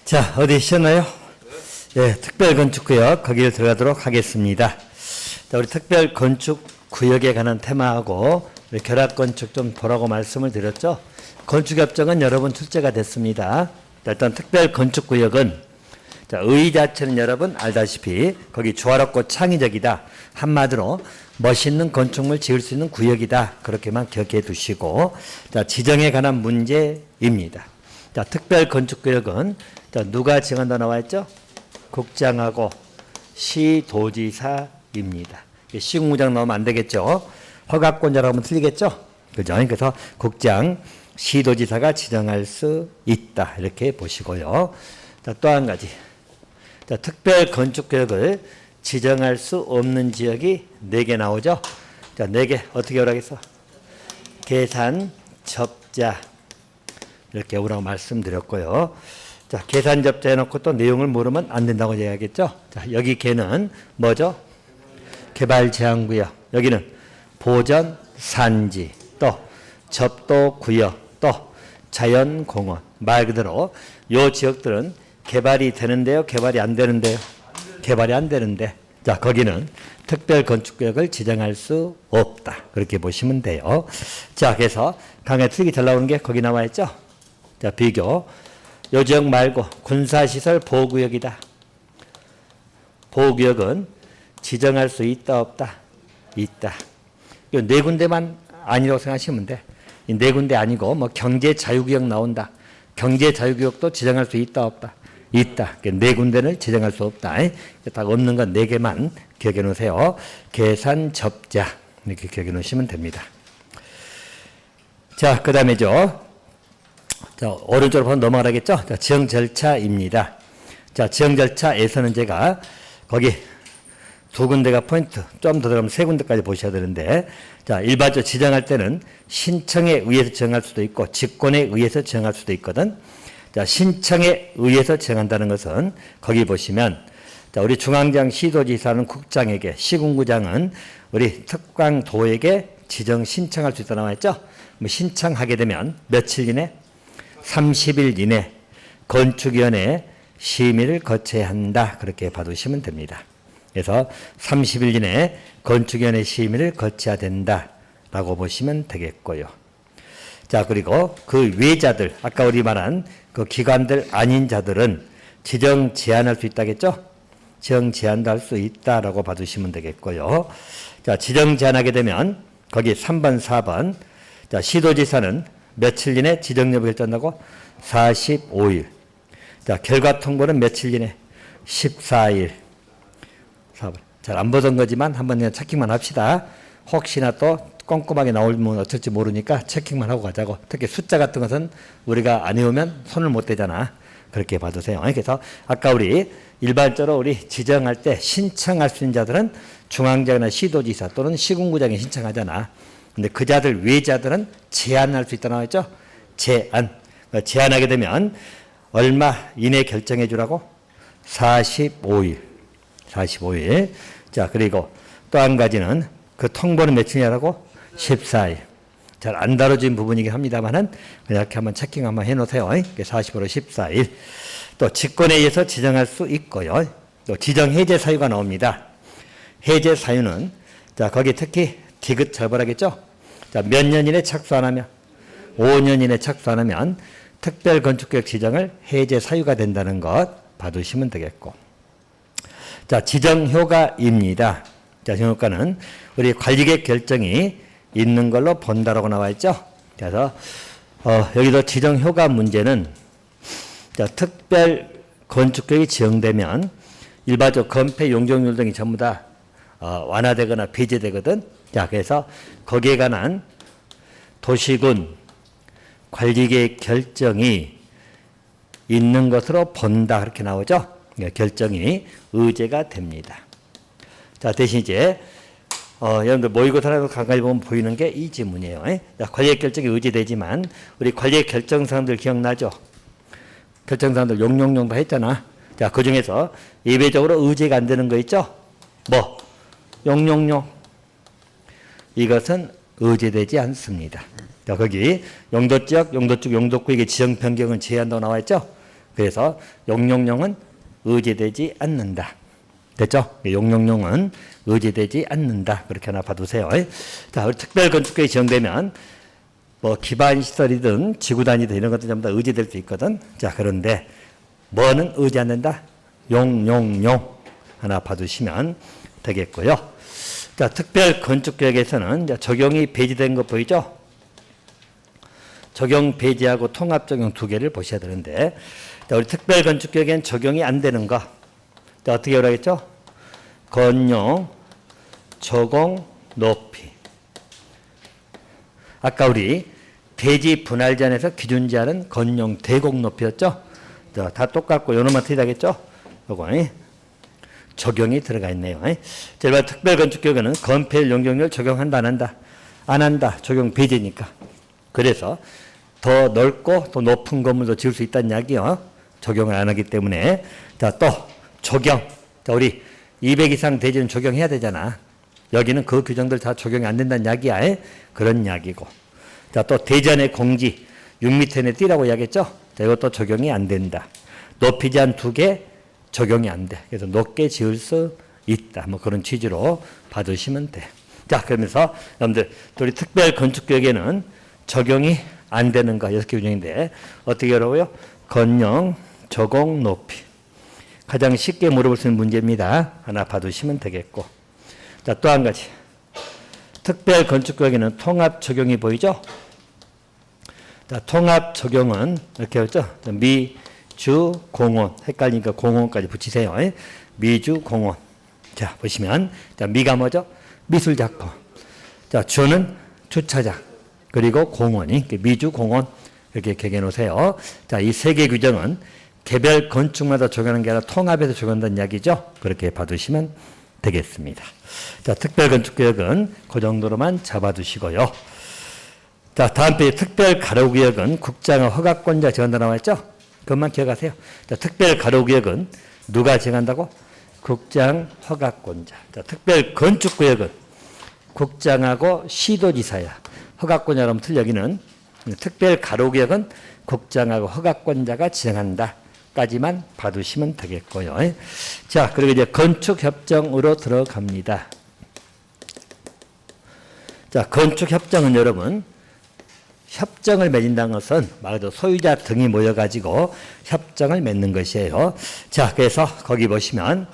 자, 어디 있었나요? 예, 특별건축구역 거기를 들어가도록 하겠습니다. 자, 우리 특별건축구역에 관한 테마하고 우리 결합건축 좀 보라고 말씀을 드렸죠. 건축협정은 여러분 출제가 됐습니다. 자, 일단 특별건축구역은 자, 의 자체는 여러분 알다시피 거기 조화롭고 창의적이다. 한마디로 멋있는 건축물 지을 수 있는 구역이다. 그렇게만 기억해 두시고 자, 지정에 관한 문제입니다. 자, 특별건축구역은 자, 누가 지정한다 나와 있죠? 국장하고 시도지사입니다. 시군구장 나오면 안 되겠죠? 허가권자라고 하면 틀리겠죠? 그죠? 그래서 국장, 시도지사가 지정할 수 있다. 이렇게 보시고요. 자, 또 한 가지. 자, 특별건축구역을 지정할 수 없는 지역이 4개 나오죠? 자, 4개 어떻게 오라겠어? 계산, 접자. 이렇게 오라고 말씀드렸고요. 자, 계산 접자 해놓고 또 내용을 모르면 안 된다고 이야기했죠? 자, 여기 개는 뭐죠? 개발 제한구역. 여기는 보전 산지, 또 접도구역, 또 자연공원. 말 그대로 요 지역들은 개발이 되는데요, 개발이 안 되는데요? 개발이 안 되는데. 자, 거기는 특별건축구역을 지정할 수 없다. 그렇게 보시면 돼요. 자, 그래서 강의 틀기 잘 나오는 게 거기 나와 있죠? 자, 비교. 요 지역 말고 군사시설 보호구역이다. 보호구역은 지정할 수 있다 없다? 있다. 이 4군데만 아니라고 생각하시면 돼. 이 4군데 아니고 뭐 경제자유구역 나온다. 경제자유구역도 지정할 수 있다 없다? 있다. 4군데를 지정할 수 없다. 딱 없는 건 4개만 기억해 놓으세요. 계산 접자 이렇게 기억해 놓으시면 됩니다. 자, 그 다음에죠. 자, 오른쪽으로 바로 넘어가겠죠? 자, 지정 절차입니다. 자, 지정 절차에서는 제가 거기 2군데가 포인트, 좀 더 들어가면 3군데까지 보셔야 되는데, 자, 일반적으로 지정할 때는 신청에 의해서 지정할 수도 있고, 직권에 의해서 지정할 수도 있거든. 자, 신청에 의해서 지정한다는 것은 거기 보시면, 자, 우리 중앙장 시도지사는 국장에게, 시군구장은 우리 특광도에게 지정 신청할 수 있다 나와 있죠? 뭐 신청하게 되면 며칠 이내? 30일 이내 건축위원회 심의를 거쳐야 한다. 그렇게 봐두시면 됩니다. 그래서 30일 이내 건축위원회 심의를 거쳐야 된다라고 보시면 되겠고요. 자, 그리고 그 외자들, 아까 우리 말한 그 기관들 아닌 자들은 지정 제한할 수 있다겠죠? 지정 제한도 할 수 있다라고 봐두시면 되겠고요. 자, 지정 제한하게 되면 거기 3번, 4번. 자, 시도지사는 며칠 이내 지정 여부 결정한다고? 45일. 자, 결과 통보는 며칠 이내? 14일. 4번. 잘 안 보던 거지만 한번 그냥 체킹만 합시다. 혹시나 또 꼼꼼하게 나오면 어쩔지 모르니까 체킹만 하고 가자고. 특히 숫자 같은 것은 우리가 안 외우면 손을 못 대잖아. 그렇게 봐두세요. 그래서 아까 우리 일반적으로 우리 지정할 때 신청할 수 있는 자들은 중앙장이나 시도지사 또는 시군구장에 신청하잖아. 근데 그 자들 외자들은 제한할 수 있다 나와있죠? 제한. 제한하게 되면 얼마 이내 결정해 주라고? 45일. 45일. 자, 그리고 또 한 가지는 그 통보는 며칠이라고? 14일. 잘 안 다뤄진 부분이긴 합니다만은 이렇게 한번 체킹 한번 해 놓으세요. 45로 14일. 또 직권에 의해서 지정할 수 있고요. 또 지정 해제 사유가 나옵니다. 해제 사유는 자, 거기 특히 디귿 절벌하겠죠? 자, 몇 년 이내 착수 안 하면? 5년 이내 착수 안 하면 특별건축구역 지정을 해제 사유가 된다는 것 봐두시면 되겠고. 자, 지정효과입니다. 자, 지정효과는 우리 관리계획 결정이 있는 걸로 본다라고 나와 있죠. 그래서 여기도 지정효과 문제는 자, 특별건축구역이 지정되면 일반적 건폐 용적률 등이 전부 다 완화되거나 배제되거든. 자, 그래서 거기에 관한 도시군 관리계획 결정이 있는 것으로 본다. 그렇게 나오죠. 결정이 의제가 됩니다. 자, 대신 이제 여러분들 모의고사라도 간간히 보면 보이는 게 이 지문이에요. 자, 관리계획 결정이 의제되지만 우리 관리계획 결정사항들 기억나죠? 결정사항들 용용용 다 했잖아. 자, 그 중에서 예외적으로 의제가 안 되는 거 있죠? 뭐? 용용용. 이것은 의제되지 않습니다. 자, 거기 용도지역, 용도축, 용도구역의 지정 변경은 제한다고 나와 있죠? 그래서 용용용은 의제되지 않는다. 됐죠? 용용용은 의제되지 않는다. 그렇게 하나 봐두세요. 자, 우리 특별건축구역이 지정되면 뭐 기반시설이든 지구단위든 이런 것들 전부 다 의제될 수 있거든. 자, 그런데 뭐는 의제 안 된다? 용용용 하나 봐두시면 되겠고요. 자, 특별건축구역에서는 적용이 배제된 거 보이죠? 적용 배제하고 통합 적용 두 개를 보셔야 되는데, 자, 우리 특별건축구역엔 적용이 안 되는 거. 자, 어떻게 하라겠죠? 건용, 조공, 높이. 아까 우리 대지 분할제한에서 기준 제한은 건용, 대공, 높이였죠? 자, 다 똑같고 요놈만 틀리다겠죠? 요거 적용이 들어가 있네요. 자, 일반 특별건축구역에는 건폐율, 용적률 적용한다, 안 한다? 안 한다. 적용 배제니까. 그래서 더 넓고 더 높은 건물도 지을 수 있다는 이야기요. 적용을 안 하기 때문에. 자, 또 적용. 자, 우리 200 이상 대지는 적용해야 되잖아. 여기는 그 규정들 다 적용이 안 된다는 이야기야. 그런 이야기고. 자, 또 대전의 공지 6m 내 뛰라고 이야기했죠. 자, 이것도 적용이 안 된다. 높이 제한 2개 적용이 안 돼. 그래서 높게 지을 수 있다. 뭐 그런 취지로 봐두시면 돼. 자, 그러면서 여러분들 우리 특별건축구역에는 적용이 안 되는 거 6개 규정인데 어떻게 하라고요? 건용, 조공, 높이. 가장 쉽게 물어볼 수 있는 문제입니다. 하나 봐두시면 되겠고. 자, 또 한 가지. 특별건축구역에는 통합 적용이 보이죠? 자, 통합 적용은 이렇게 했죠? 미주, 공원. 헷갈리니까 공원까지 붙이세요. 미주, 공원. 자, 보시면. 자, 미가 뭐죠? 미술작품. 자, 주는 주차장. 그리고 공원이 미주, 공원. 이렇게 기억해 놓으세요. 자, 이 세 개 규정은 개별 건축마다 적용하는 게 아니라 통합해서 적용한다는 이야기죠. 그렇게 봐두시면 되겠습니다. 자, 특별건축구역은 그 정도로만 잡아두시고요. 자, 다음 페이지 특별가로구역은 국장의 허가권자 정한다 나와 있죠? 그것만 기억하세요. 자, 특별가로구역은 누가 정한다고? 국장 허가권자. 자, 특별건축구역은 국장하고 시도지사야. 허가권자라면 틀려. 여기는 특별가로구역은 국장하고 허가권자가 지정한다. 까지만 봐두시면 되겠고요. 자, 그리고 이제 건축협정으로 들어갑니다. 자, 건축협정은 여러분, 협정을 맺는다는 것은 말 그대로 소유자 등이 모여가지고 협정을 맺는 것이에요. 자, 그래서 거기 보시면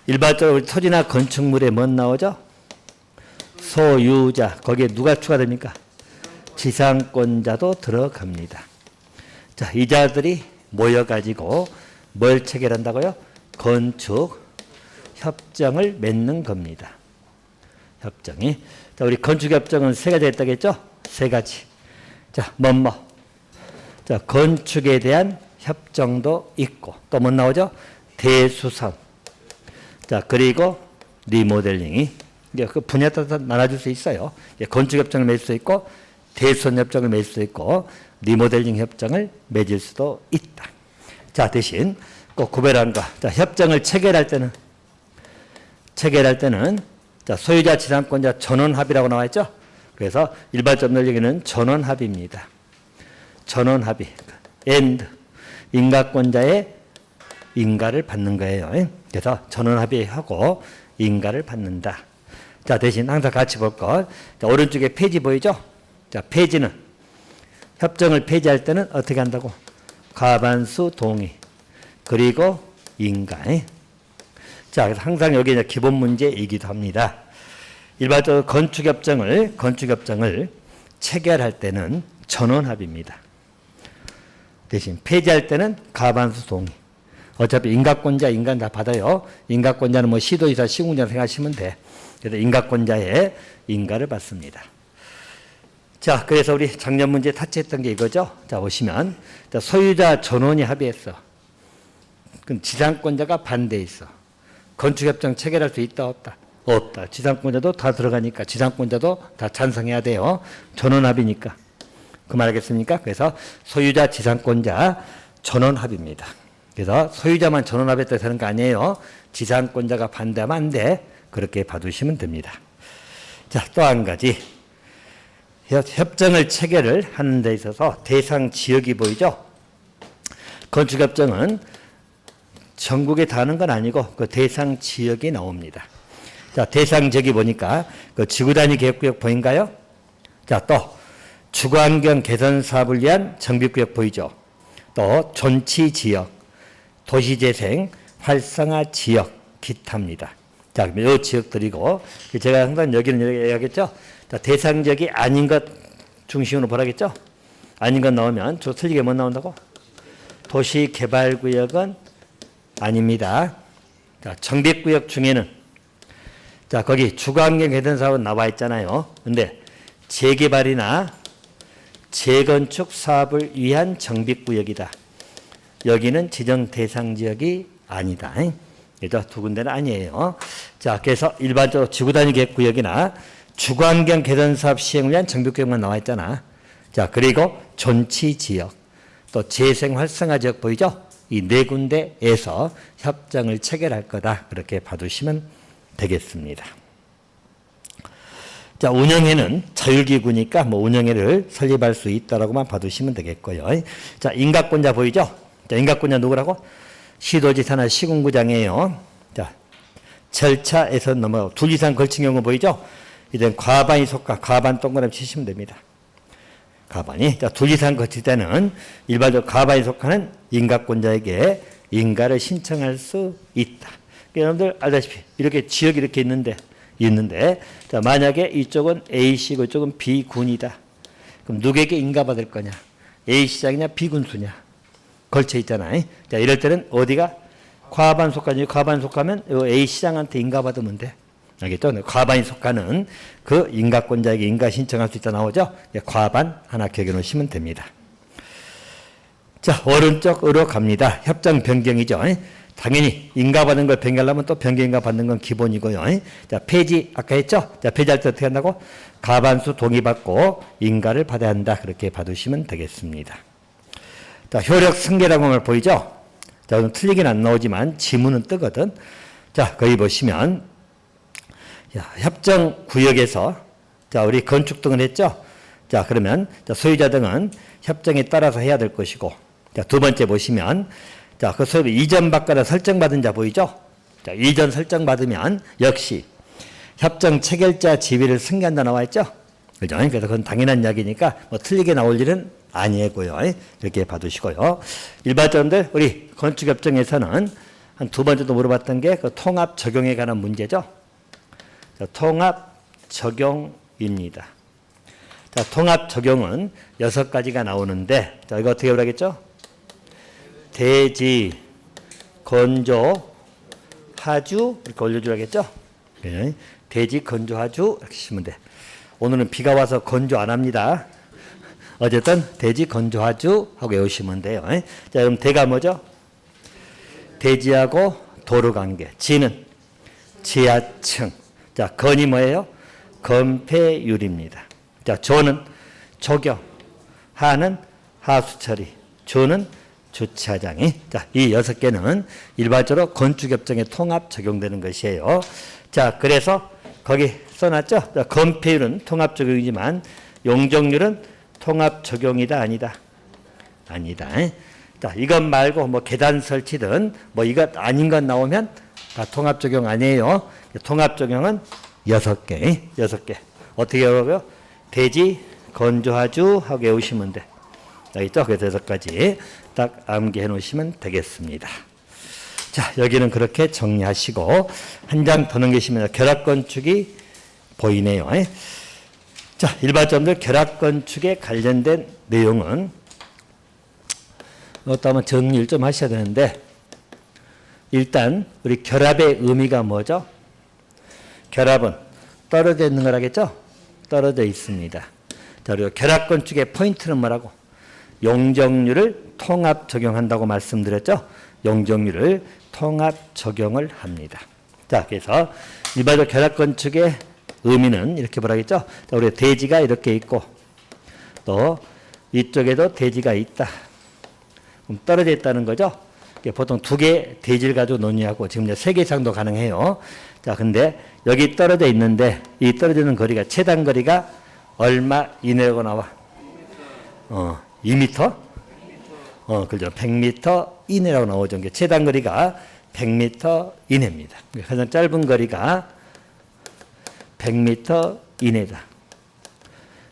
일반적으로 토지나 건축물에 뭐 나오죠? 소유자. 거기에 누가 추가됩니까? 지상권자도 들어갑니다. 자, 이 자들이 모여가지고 뭘 체결한다고요? 건축 협정을 맺는 겁니다. 협정이. 자, 우리 건축협정은 세 가지가 있다겠죠? 세 가지. 자, 뭐뭐. 자, 건축에 대한 협정도 있고, 또 뭐 나오죠? 대수선. 자, 그리고 리모델링이. 이제 그 분야에 따라서 나눠줄 수 있어요. 건축협정을 맺을 수 있고, 대수선협정을 맺을 수 있고, 리모델링 협정을 맺을 수도 있다. 자, 대신 꼭 구별한 거. 자, 협정을 체결할 때는 자, 소유자 지상권자 전원합의라고 나와 있죠? 그래서 일반적으로 여기는 전원합의입니다. 전원합의. and 인가권자의 인가를 받는 거예요. 그래서 전원합의하고 인가를 받는다. 자, 대신 항상 같이 볼 것. 자, 오른쪽에 폐지 보이죠? 자, 폐지는 협정을 폐지할 때는 어떻게 한다고? 과반수 동의. 그리고 인가. 자, 그래서 항상 여기 이제 기본 문제이기도 합니다. 일반적으로 건축협정을 체결할 때는 전원합의입니다. 대신 폐지할 때는 과반수 동의. 어차피 인가권자, 인간 다 받아요. 인가권자는 뭐 시도지사, 시공장 생각하시면 돼. 그래서 인가권자의 인가를 받습니다. 자, 그래서 우리 작년 문제 타치했던 게 이거죠. 자, 보시면 자, 소유자 전원이 합의했어. 그럼 지상권자가 반대했어. 건축협정 체결할 수 있다, 없다? 없다. 지상권자도 다 들어가니까 지상권자도 다 찬성해야 돼요. 전원합의니까. 그 말 하겠습니까? 그래서 소유자, 지상권자 전원합의입니다. 그래서 소유자만 전원합의했다 되는 거 아니에요. 지상권자가 반대하면 안 돼. 그렇게 봐두시면 됩니다. 자, 또 한 가지. 협정을 체결을 하는 데 있어서 대상 지역이 보이죠? 건축협정은 전국에 다 하는 건 아니고 그 대상 지역이 나옵니다. 자, 대상 지역이 보니까 그 지구단위 계획구역 보인가요? 자, 또 주거환경 개선 사업을 위한 정비구역 보이죠? 또 존치 지역, 도시재생, 활성화 지역, 기타입니다. 자, 이 지역들이고 제가 항상 여기는 얘기하겠죠? 자, 대상 지역이 아닌 것 중심으로 보라겠죠? 아닌 것 나오면 저 틀리게 뭐 나온다고? 도시개발구역은 아닙니다. 자, 정비구역 중에는 자, 거기 주거환경 개선 사업은 나와 있잖아요. 근데 재개발이나 재건축 사업을 위한 정비구역이다. 여기는 지정 대상 지역이 아니다. 그래서 두 군데는 아니에요. 자, 그래서 일반적으로 지구단위 계획구역이나 주거환경 개선 사업 시행을 위한 정비구역만 나와 있잖아. 자, 그리고 존치 지역, 또 재생 활성화 지역 보이죠? 이 네 군데에서 협정을 체결할 거다. 그렇게 봐두시면 되겠습니다. 자, 운영회는 자율기구니까 뭐 운영회를 설립할 수 있다라고만 봐두시면 되겠고요. 자, 인가권자 보이죠? 자, 인가권자 누구라고? 시도지사나 시군구장이에요. 자, 절차에서 넘어가고 둘 이상 걸친 경우 보이죠? 이제 과반이 속가, 과반 동그라미 치시면 됩니다. 과반이. 자, 둘 이상 거칠 때는 일반적으로 과반이 속하는 인가권자에게 인가를 신청할 수 있다. 여러분들 알다시피 이렇게 지역이 이렇게 있는데 자, 만약에 이쪽은 A시고 이쪽은 B군이다. 그럼 누구에게 인가받을 거냐? A시장이냐 B군수냐? 걸쳐 있잖아요. 자, 이럴 때는 어디가 과반 속하지? 과반 속하면 A시장한테 인가받으면 돼. 알겠죠? 과반이 속하는 그 인가권자에게 인가 신청할 수 있다 나오죠? 과반 하나 기억해 놓으시면 됩니다. 자, 오른쪽으로 갑니다. 협정 변경이죠. 당연히 인가받은 걸 변경하려면 또 변경 인가 받는 건 기본이고요. 자, 폐지 아까 했죠? 자, 폐지할 때 어떻게 한다고? 과반수 동의받고 인가를 받아야 한다. 그렇게 봐두시면 되겠습니다. 자, 효력 승계라고 하는 걸 보이죠? 자, 오늘 틀리긴 안 나오지만 지문은 뜨거든. 자, 거기 보시면 자, 협정 구역에서 자, 우리 건축 등을 했죠? 자, 그러면 자, 소유자 등은 협정에 따라서 해야 될 것이고, 자, 두 번째 보시면 자, 그 소유 이전 받거나 설정받은 자 보이죠? 자, 이전 설정받으면 역시 협정 체결자 지위를 승계한다 나와 있죠? 그죠? 그래서 그건 당연한 이야기니까 뭐 틀리게 나올 일은 아니고요. 이렇게 봐두시고요. 일반적으로 우리 건축협정에서는 한 두 번째도 물어봤던 게 그 통합 적용에 관한 문제죠. 자, 통합 적용입니다. 자, 통합 적용은 6가지가 나오는데, 자, 이거 어떻게 그러겠죠? 대지, 건조, 하주 이렇게 올려주라겠죠? 네. 대지, 건조, 하주 이렇게 치면 돼. 오늘은 비가 와서 건조 안 합니다. 어쨌든 대지, 건조, 하주 하고 외우시면 돼요. 자, 그럼 대가 뭐죠? 대지하고 도로 관계. 지는 지하층. 자, 건이 뭐예요? 건폐율입니다. 자, 조는 조경, 하는 하수처리, 주는 주차장이. 자, 이 6개는 일반적으로 건축협정에 통합 적용되는 것이에요. 자, 그래서 거기 써놨죠? 자, 건폐율은 통합 적용이지만 용적률은 통합 적용이다 아니다? 아니다. 자, 이것 말고 뭐 계단 설치든 뭐 이것 아닌 것 나오면 다 통합 적용 아니에요. 통합 적용은 6개. 6개. 어떻게 하고요? 대지, 건조하주 하고 외우시면 돼. 여기 있죠? 그래서 6가지 딱 암기해 놓으시면 되겠습니다. 자, 여기는 그렇게 정리하시고 한 장 더 넘기시면 결합건축이 보이네요. 자, 일반적으로 결합건축에 관련된 내용은 이것도 한번 정리를 좀 하셔야 되는데, 일단 우리 결합의 의미가 뭐죠? 결합은 떨어져 있는 거라겠죠? 떨어져 있습니다. 자, 그리고 결합건축의 포인트는 뭐라고? 용적률을 통합 적용한다고 말씀드렸죠? 용적률을 통합 적용을 합니다. 자, 그래서 일반적으로 결합건축의 의미는 이렇게 보라겠죠? 자, 우리 대지가 이렇게 있고 또 이쪽에도 대지가 있다. 그럼 떨어져 있다는 거죠? 보통 2개 대지를 가지고 논의하고 지금 이제 3개 이상도 가능해요. 자, 근데 여기 떨어져 있는데 이 떨어지는 거리가 최단 거리가 얼마 이내로 나와? 2m? 그죠. 100m 이내라고 나오죠. 최단 거리가 100m 이내입니다. 가장 짧은 거리가 100m 이내다.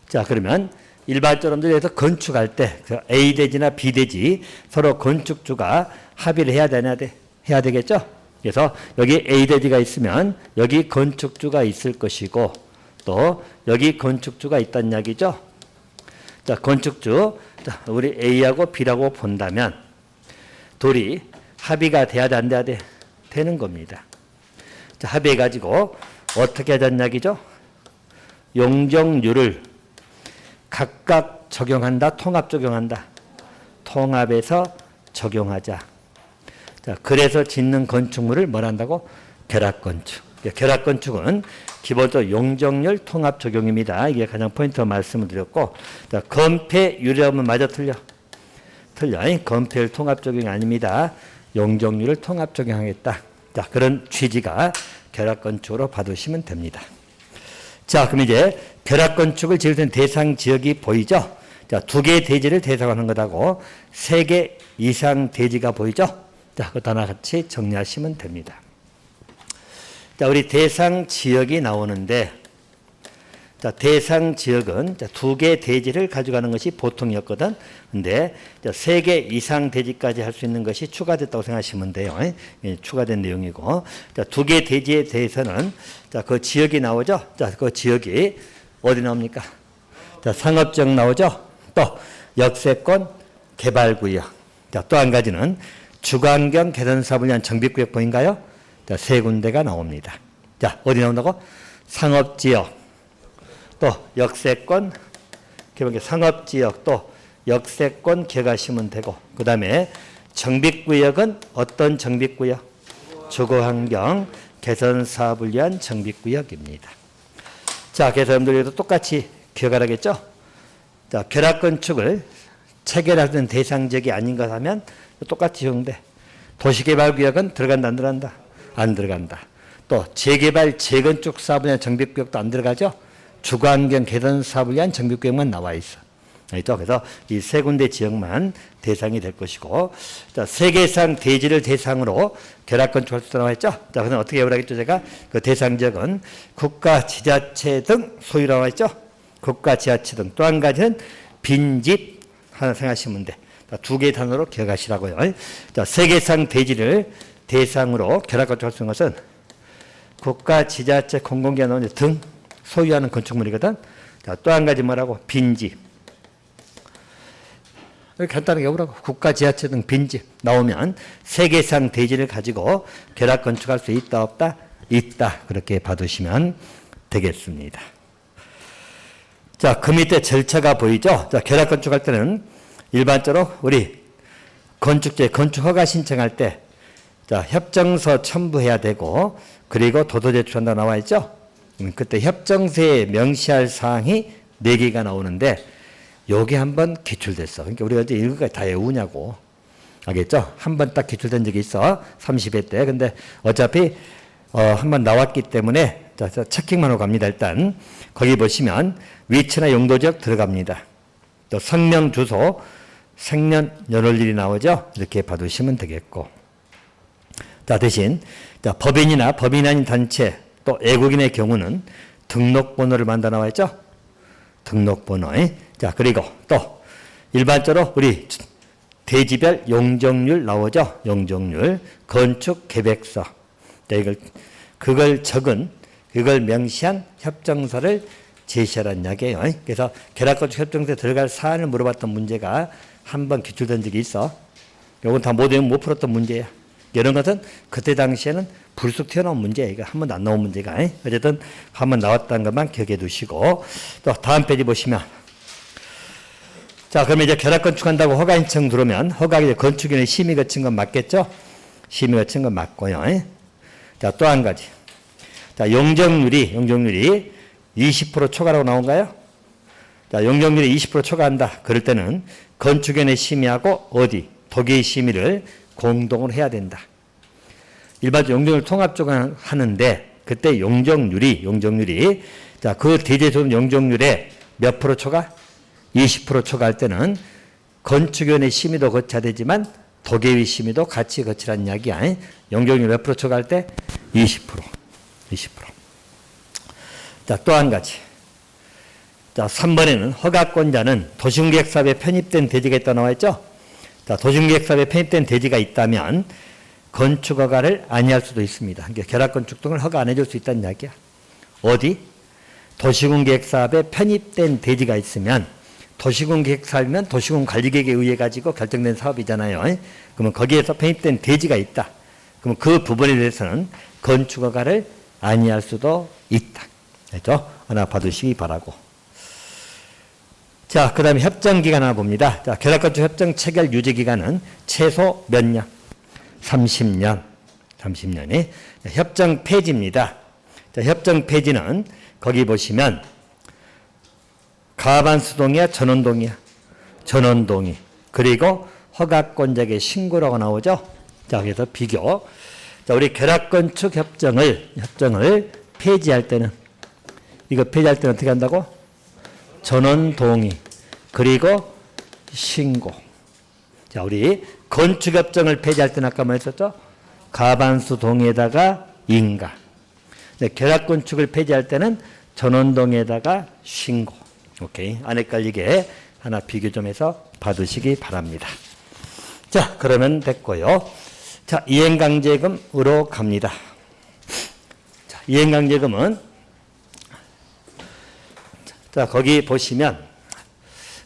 자, 그러면 일반적으로 해서 건축할 때 A 대지나 B 대지 서로 건축주가 합의를 해야 되겠죠? 그래서 여기 A 대지가 있으면 여기 건축주가 있을 것이고 또 여기 건축주가 있다는 이야기죠. 자, 건축주, 자, 우리 A하고 B라고 본다면 둘이 합의가 돼야 돼, 안 돼야 돼? 되는 겁니다. 자, 합의해가지고 어떻게 하자는 이야기죠? 용적률을 각각 적용한다, 통합 적용한다. 통합해서 적용하자. 자, 그래서 짓는 건축물을 뭘 한다고? 결합건축. 결합건축은 기본적으로 용적률 통합 적용입니다. 이게 가장 포인트 말씀을 드렸고, 자, 건폐율이라면 맞아 틀려? 틀려. 건폐율 통합 적용이 아닙니다. 용적률을 통합 적용하겠다. 자, 그런 취지가 결합건축으로 봐두시면 됩니다. 자, 그럼 이제 결합건축을 지을 수 있는 대상 지역이 보이죠? 자, 2개의 대지를 대상하는 것하고 3개 이상 대지가 보이죠? 자, 그것 하나같이 정리하시면 됩니다. 자, 우리 대상 지역이 나오는데, 자, 대상 지역은 2개 대지를 가져가는 것이 보통이었거든. 근데 3개 이상 대지까지 할 수 있는 것이 추가됐다고 생각하시면 돼요. 추가된 내용이고. 자, 2개 대지에 대해서는 자, 그 지역이 나오죠. 자, 그 지역이 어디 나옵니까? 자, 상업지역 나오죠. 또 역세권 개발구역. 자, 또 한 가지는 주거환경 개선 사업을 위한 정비구역 보인가요? 자, 3군데가 나옵니다. 자, 어디 나온다고? 상업지역, 또 역세권, 상업지역, 또 역세권 기억하시면 되고, 그 다음에 정비구역은 어떤 정비구역? 주거환경 개선 사업을 위한 정비구역입니다. 자, 그래서 여러분들도 똑같이 기억하라겠죠? 자, 결합건축을 체결하는 대상지역이 아닌 것 하면 똑같이 적용돼. 도시개발구역은 들어간다, 안 들어간다? 안 들어간다. 또 재개발, 재건축 사업을 위한 정비구역도 안 들어가죠? 주거환경 개선 사업을 위한 정비구역만 나와 있어. 알겠죠? 그래서 이 3군데 지역만 대상이 될 것이고, 자, 3개 이상 대지를 대상으로 결합건축할 수 있다고 나와 있죠? 자, 그럼 어떻게 해보라겠죠? 제가 그 대상 지역은 국가, 지자체 등 소유라고 나와 있죠? 국가, 지자체 등. 또 한 가지는 빈집 하나 생각하시면 돼. 자, 2개의 단어로 기억하시라고요. 자, 3개 이상 대지를 대상으로 결합건축할 수 있는 것은 국가, 지자체, 공공기관 등 소유하는 건축물이거든. 자, 또 한 가지 뭐라고? 빈집. 간단하게 해보라고. 국가, 지자체 등 빈집 나오면 3개 이상 대지를 가지고 결합건축할 수 있다, 없다? 있다. 그렇게 봐두시면 되겠습니다. 자, 그 밑에 절차가 보이죠? 자, 결합건축할 때는 일반적으로 우리 건축제, 건축허가 신청할 때 자, 협정서 첨부해야 되고, 그리고 도서 제출한다 나와 있죠? 그때 협정서에 명시할 사항이 4개가 나오는데, 요게 한번 기출됐어. 그러니까 우리가 이제 이거까지 다 외우냐고. 알겠죠? 한번 딱 기출된 적이 있어. 30회 때. 근데 어차피, 한번 나왔기 때문에, 자, 체킹만 하고 갑니다. 일단. 거기 보시면 위치나 용도 지역 들어갑니다. 또 성명, 주소, 생년월일이 나오죠? 이렇게 봐두시면 되겠고. 자, 대신, 자, 법인이나 법인 아닌 단체, 또 애국인의 경우는 등록번호를 만들어 나와 있죠? 등록번호. 자, 그리고 또 일반적으로 우리 대지별 용적률 나오죠? 용적률. 건축 계획서. 자, 그걸 적은, 그걸 명시한 협정서를 제시하라는 이야기예요. 그래서 결합건축 협정서에 들어갈 사안을 물어봤던 문제가 한번 기출된 적이 있어. 이건 다 모두 못 풀었던 문제야. 이런 것은 그때 당시에는 불쑥 튀어나온 문제야. 이거 한 번도 안 나온 문제가. 어쨌든 한 번 나왔다는 것만 기억해 두시고, 또 다음 페이지 보시면, 자, 그러면 이제 결합건축한다고 허가 신청 들어오면 허가 이제 건축인의 심의 거친 건 맞겠죠? 심의 거친 건 맞고요. 자, 또 한 가지. 자, 용적률이 20% 초과라고 나온가요? 자, 용적률이 20% 초과한다. 그럴 때는 건축인의 심의하고 어디? 도기의 심의를 공동으로 해야 된다. 일반적으로 용적률 통합적으로 하는데, 그때 용적률이, 자, 그 대지에서 용적률에 몇 프로 초과? 20% 초과할 때는 건축위원회 심의도 거쳐야 되지만 도계위 심의도 같이 거치라는 이야기야. 용적률 몇 프로 초과할 때? 20%. 20%. 자, 또 한 가지. 자, 3번에는 허가권자는 도시공계획사업에 편입된 대지가 있다고 나와 있죠? 자, 도시공계획사업에 편입된 대지가 있다면 건축허가를 아니할 수도 있습니다. 그러니까 결합건축 등을 허가 안 해줄 수 있다는 이야기야. 어디? 도시공계획사업에 편입된 대지가 있으면 도시공계획사업이면 도시공관리계획에 의해 가지고 결정된 사업이잖아요. 그러면 거기에서 편입된 대지가 있다. 그러면 그 부분에 대해서는 건축허가를 아니할 수도 있다. 그렇죠? 하나 봐두시기 바라고. 자, 그 다음에 협정기간 하나 봅니다. 자, 결합건축 협정 체결 유지기간은 최소 몇 년? 30년. 30년이. 협정 폐지입니다. 자, 협정 폐지는 거기 보시면 가반수동이야, 전원동이야? 전원동이. 그리고 허가권자에게 신고라고 나오죠? 자, 그래서 비교. 자, 우리 결합건축 협정을 폐지할 때는, 이거 폐지할 때는 어떻게 한다고? 전원동의. 그리고 신고. 자, 우리 건축협정을 폐지할 때는 아까 뭐 했었죠? 가반수동에다가 인가. 네, 결합건축을 폐지할 때는 전원동에다가 신고. 오케이. 안 헷갈리게 하나 비교 좀 해서 받으시기 바랍니다. 자, 그러면 됐고요. 자, 이행강제금으로 갑니다. 자, 이행강제금은 자, 거기 보시면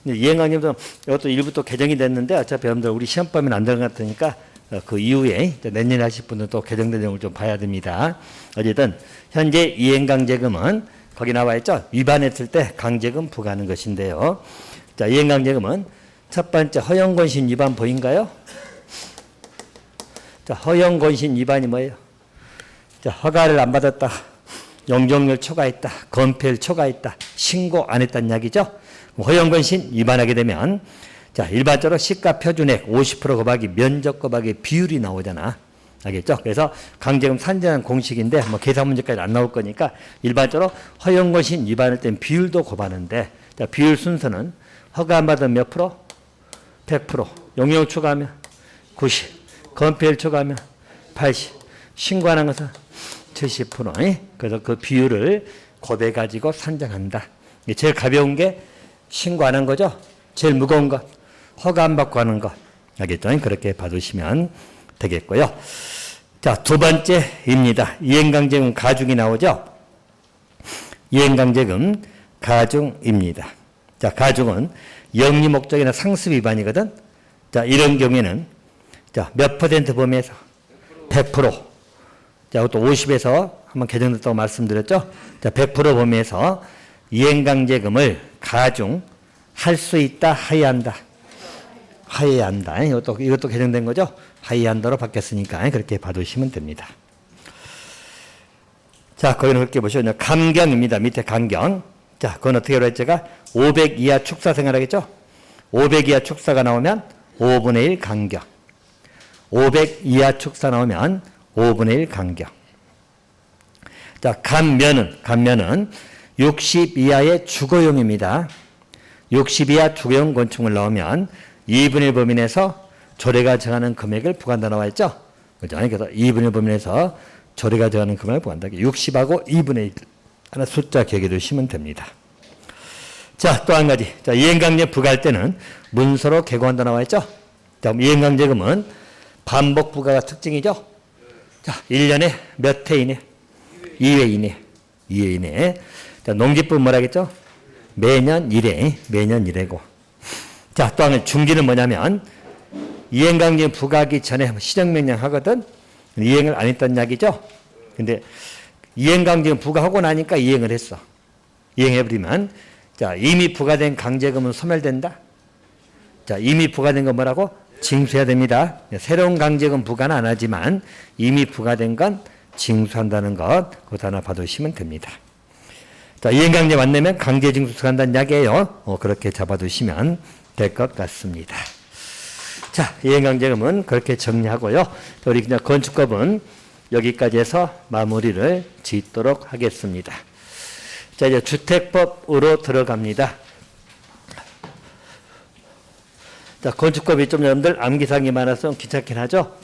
이행강제금은 이것도 일부 또 개정이 됐는데 어차피 여러분들 우리 시험범위는 안 들어갔으니까 그 이후에 내년에 하실 분은 또 개정된 내용을 좀 봐야 됩니다. 어쨌든 현재 이행강제금은 거기 나와 있죠. 위반했을 때 강제금 부과하는 것인데요. 자, 이행강제금은 첫 번째 허용권신 위반 보인가요? 자, 허용권신 위반이 뭐예요? 자, 허가를 안 받았다. 용적률 초과했다. 건폐율 초과했다. 신고 안 했다는 이야기죠. 허용권신 위반하게 되면 자, 일반적으로 시가 표준액 50% 곱하기 면적 곱하기 비율이 나오잖아. 알겠죠? 그래서 강제금 산정하는 공식인데 뭐 계산 문제까지 안 나올 거니까 일반적으로 허용권신 위반할 땐 비율도 곱하는데 자, 비율 순서는 허가 안 받으면 몇 프로? 100%. 용역 초과하면 90. 건폐율 초과하면 80. 신고하는 것은 70%. 그래서 그 비율을 곱해 가지고 산정한다. 제일 가벼운 게 신고하는 거죠. 제일 무거운 것 허가 안 받고 하는 것. 알겠죠? 그렇게 봐두시면 되겠고요. 자, 두 번째입니다. 이행강제금 가중이 나오죠. 이행강제금 가중입니다. 자, 가중은 영리 목적이나 상습 위반이거든. 자, 이런 경우에는 자, 몇 퍼센트 범위에서 100%. 자, 그것도 50에서 한번 개정됐다고 말씀드렸죠. 자, 100% 범위에서 이행강제금을 가중할 수 있다, 하회한다. 하회한다. 이것도 개정된 거죠. 하회한다로 바뀌었으니까 그렇게 봐두시면 됩니다. 자, 거기는 그렇게 보시면 감경입니다. 밑에 감경. 자, 그건 어떻게 하라고 했죠? 제가 500 이하 축사 생활하겠죠? 500 이하 축사가 나오면 5분의 1 감경. 500 이하 축사 나오면 5분의 1 감경. 자, 감면은 60 이하의 주거용입니다. 60 이하 주거용 건축물 나오면 2분의 1 범위 내에서 조례가 정하는 금액을 부과한다 나와 있죠? 그죠? 그래서 2분의 1 범위 내에서 조례가 정하는 금액을 부과한다. 60하고 2분의 1 하나 숫자 기억해 두시면 됩니다. 자, 또 한 가지. 자, 이행강제 부과할 때는 문서로 개고한다 나와 있죠? 자, 이행강제금은 반복 부과가 특징이죠? 자, 1년에 몇 회 이내? 2회 이내. 2회 이내. 자, 농지법 뭐라겠죠? 매년 1회. 매년 1회고. 자, 또 한 중기는 뭐냐면 이행강제 부과하기 전에 시정명령 하거든. 이행을 안 했다는 이야기죠. 근데 이행강제 부과하고 나니까 이행을 했어. 이행해버리면 자, 이미 부과된 강제금은 소멸된다. 자, 이미 부과된 건 뭐라고? 징수해야 됩니다. 새로운 강제금 부과는 안 하지만 이미 부과된 건 징수한다는 것 그것 하나 봐두시면 됩니다. 자, 이행강제 만나면 강제징수 들어간다는 이야기예요. 그렇게 잡아두시면 될 것 같습니다. 자, 이행강제금은 그렇게 정리하고요. 우리 그냥 건축법은 여기까지 해서 마무리를 짓도록 하겠습니다. 자, 이제 주택법으로 들어갑니다. 자, 건축법이 좀 여러분들 암기사항이 많아서 귀찮긴 하죠.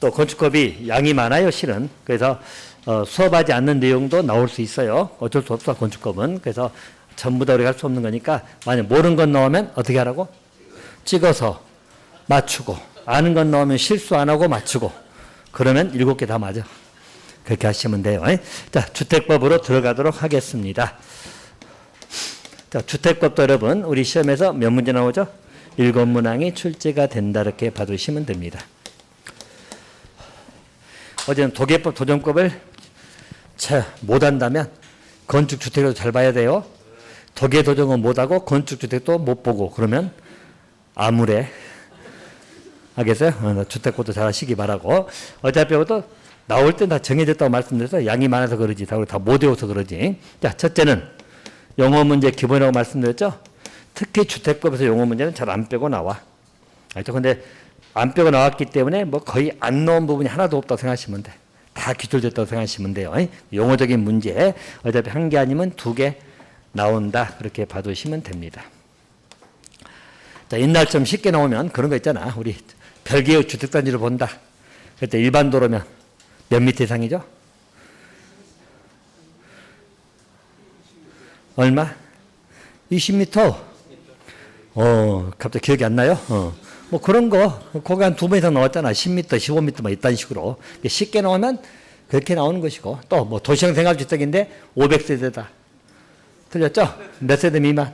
또 건축법이 양이 많아요, 실은. 그래서 수업하지 않는 내용도 나올 수 있어요. 어쩔 수 없어, 건축법은. 그래서 전부 다 우리가 할 수 없는 거니까 만약 모르는 건 나오면 어떻게 하라고? 찍어서 맞추고, 아는 건 나오면 실수 안 하고 맞추고, 그러면 7개 다 맞아. 그렇게 하시면 돼요. 자, 주택법으로 들어가도록 하겠습니다. 자, 주택법도 여러분 우리 시험에서 몇 문제 나오죠? 7문항이 출제가 된다 이렇게 봐두시면 됩니다. 어제는 도계법, 도정법을 못한다면 건축주택도 잘 봐야 돼요. 도계, 도정은 못하고 건축주택도 못 보고 그러면 암울해. 알겠어요? 주택법도 잘 하시기 바라고. 어차피 또 나올 땐 다 정해졌다고 말씀드려서 양이 많아서 그러지. 다 못 외워서 그러지. 자, 첫째는 용어 문제 기본이라고 말씀드렸죠? 특히 주택법에서 용어 문제는 잘 안 빼고 나와. 알죠? 근데 안 빼고 나왔기 때문에 뭐 거의 안 나온 부분이 하나도 없다고 생각하시면 돼. 다 기출됐다고 생각하시면 돼요. 용어적인 문제 어차피 한 개 아니면 2개 나온다. 그렇게 봐두시면 됩니다. 자, 옛날처럼 쉽게 나오면 그런 거 있잖아. 우리 별개의 주택단지를 본다. 그때 일반 도로면 몇 미터 이상이죠? 얼마? 20m. 갑자기 기억이 안 나요? 뭐 그런 거, 거기 한 2번 이상 나왔잖아. 10m, 15m, 뭐 이딴 식으로. 쉽게 나오면 그렇게 나오는 것이고, 또 뭐 도시형 생활주택인데 500세대다. 틀렸죠? 몇 세대 미만?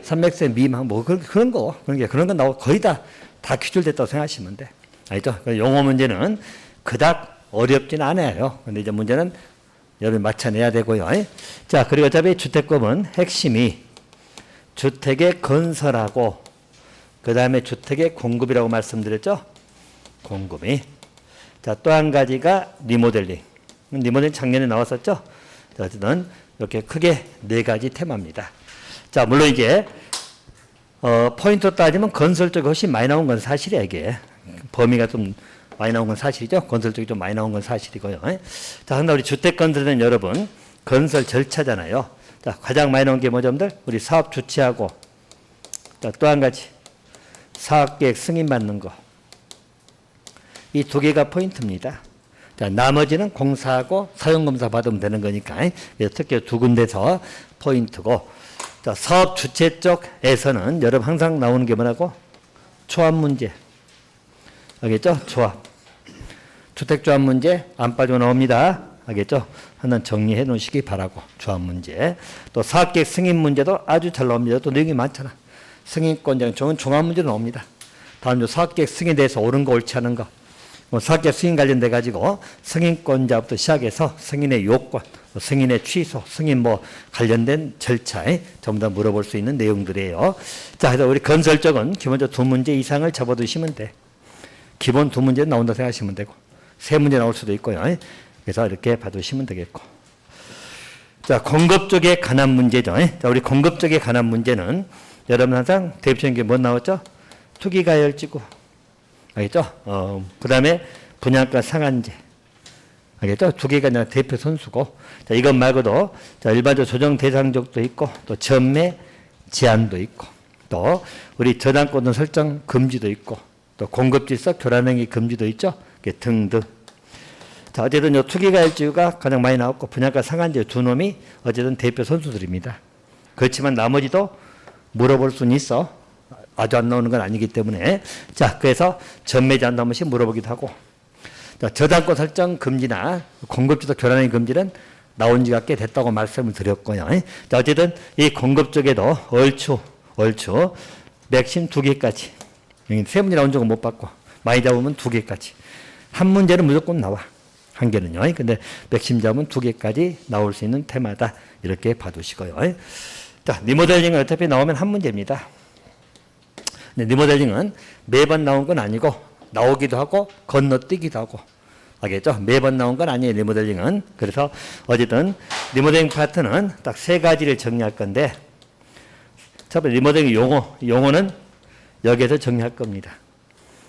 300세대 미만. 뭐 그런 거. 그런 거 나오고 거의 다 기출됐다고 생각하시면 돼. 알죠? 용어 문제는 그닥 어렵진 않아요. 근데 이제 문제는 여러분 맞춰내야 되고요. 자, 그리고 어차피 주택법은 핵심이 주택의 건설하고 그 다음에 주택의 공급이라고 말씀드렸죠. 공급이. 자, 또 한 가지가 리모델링. 리모델링 작년에 나왔었죠. 자, 어쨌든 이렇게 크게 4가지 테마입니다. 자, 물론 이게 포인트로 따지면 건설 쪽이 훨씬 많이 나온 건 사실이야. 이게 범위가 좀 많이 나온 건 사실이죠. 건설 쪽이 좀 많이 나온 건 사실이고요. 자, 근데 우리 주택 건설은 여러분 건설 절차잖아요. 자, 가장 많이 나온 게 뭐죠, 여러분들? 우리 사업 주최하고, 자, 또 한 가지 사업계획 승인받는 거. 이 2개가 포인트입니다. 자, 나머지는 공사하고 사용검사 받으면 되는 거니까 특히 2군데서 포인트고. 자, 사업 주최 쪽에서는 여러분 항상 나오는 게 뭐라고? 조합 문제. 알겠죠? 조합. 주택조합 문제 안 빠져 나옵니다. 알겠죠? 하나 정리해 놓으시기 바라고. 조합 문제. 또 사업계획 승인 문제도 아주 잘 나옵니다. 또 내용이 많잖아. 승인권자는 종합 문제 나옵니다. 다음 주 사업계획 승인에 대해서 옳은 거 옳지 않은 거. 뭐 사업계획 승인 관련돼 가지고 승인권자부터 시작해서 승인의 요건, 승인의 취소, 승인 뭐 관련된 절차에 전부 다 물어볼 수 있는 내용들이에요. 자, 그래서 우리 건설 쪽은 기본적으로 2문제 이상을 잡아두시면 돼. 기본 2문제 나온다 생각하시면 되고 3문제 나올 수도 있고요. 그래서 이렇게 봐두시면 되겠고. 자, 공급 쪽에 관한 문제죠. 자, 우리 공급 쪽에 관한 문제는 여러분 항상 대표적인 게 뭐 나왔죠? 투기가열지구. 알겠죠? 그 다음에 분양가 상한제. 알겠죠? 2개가 그냥 대표 선수고. 자, 이것 말고도 자, 일반적 조정 대상족도 있고 또 전매 제한도 있고 또 우리 저당권 설정 금지도 있고 또 공급질서 교란행위 금지도 있죠. 등등. 자, 어쨌든 이 투기가열지구가 가장 많이 나왔고 분양가 상한제 2놈이 어쨌든 대표 선수들입니다. 그렇지만 나머지도 물어볼 수는 있어. 아주 안 나오는 건 아니기 때문에. 자, 그래서 전매 제한도 한 번씩 물어보기도 하고. 자, 저당권 설정 금지나 공급질서 교란행위 금지는 나온 지가 꽤 됐다고 말씀을 드렸고요. 자, 어쨌든 이 공급 쪽에도 얼추 맥심 2개까지. 3문제 나온 적은 못 봤고 많이 잡으면 2개까지. 한 문제는 무조건 나와. 한 개는요. 근데 맥심 잡으면 2개까지 나올 수 있는 테마다. 이렇게 봐두시고요. 자, 리모델링은 어차피 나오면 한 문제입니다. 근데 리모델링은 매번 나온 건 아니고 나오기도 하고 건너뛰기도 하고. 알겠죠? 매번 나온 건 아니에요. 리모델링은. 그래서 어쨌든 리모델링 파트는 딱 3가지를 정리할 건데 첫 번째 리모델링 용어는 여기에서 정리할 겁니다.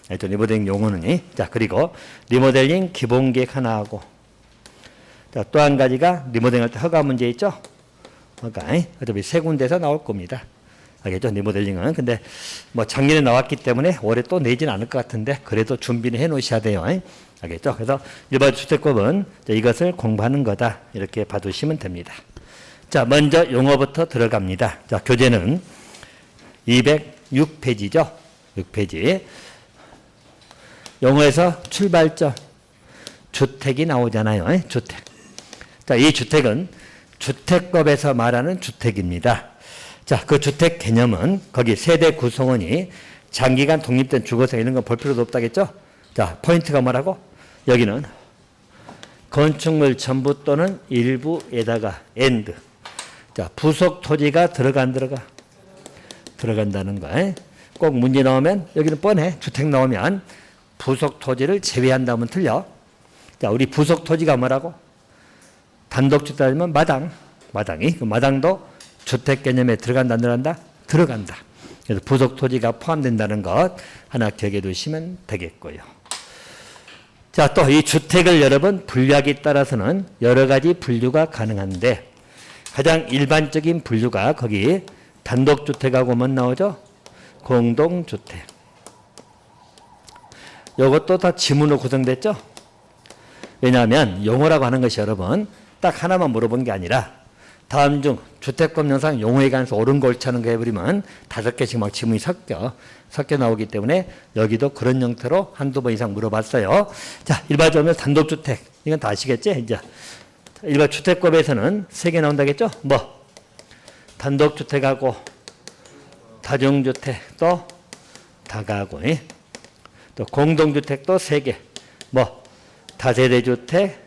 리모델링 용어는. 자, 그리고 리모델링 기본계획 하나 하고. 자, 또 한 가지가 리모델링 할 때 허가 문제 있죠? 허가. 어차피 3군데서 나올 겁니다. 알겠죠? 리모델링은. 근데 뭐 작년에 나왔기 때문에 올해 또 내지는 않을 것 같은데 그래도 준비는 해 놓으셔야 돼요. 알겠죠? 그래서 일반 주택법은 이것을 공부하는 거다. 이렇게 봐두시면 됩니다. 자, 먼저 용어부터 들어갑니다. 자, 교재는 206페이지죠. 6페이지. 용어에서 출발점. 주택이 나오잖아요. 주택. 자, 이 주택은 주택법에서 말하는 주택입니다. 자, 그 주택 개념은 거기 세대 구성원이 장기간 독립된 주거세 이런 거 볼 필요도 없다겠죠? 자, 포인트가 뭐라고? 여기는 건축물 전부 또는 일부에다가 and. 자, 부속 토지가 들어가 안 들어가? 들어간다는 거. 꼭 문제 나오면 여기는 뻔해. 주택 나오면 부속 토지를 제외한다면 틀려. 자, 우리 부속 토지가 뭐라고? 단독주택이면 마당이. 그 마당도 주택 개념에 들어간다, 안 들어간다? 들어간다. 그래서 부속 토지가 포함된다는 것 하나 기억해 두시면 되겠고요. 자, 또 이 주택을 여러분 분류하기에 따라서는 여러 가지 분류가 가능한데 가장 일반적인 분류가 거기 단독주택하고 뭐 나오죠? 공동주택. 이것도 다 지문으로 구성됐죠? 왜냐하면 용어라고 하는 것이 여러분 딱 하나만 물어본 게 아니라 다음 중 주택법 영상 용어에 관해서 옳은 거 옳지 않은 거 해버리면 5개씩 막 지문이 섞여 나오기 때문에 여기도 그런 형태로 한두 번 이상 물어봤어요. 자, 일반적으로 단독주택. 이건 다 아시겠지? 이제 일반 주택법에서는 3개 나온다겠죠? 뭐? 단독주택하고 다중주택 또 다가구. 또 공동주택도 3개. 뭐? 다세대주택,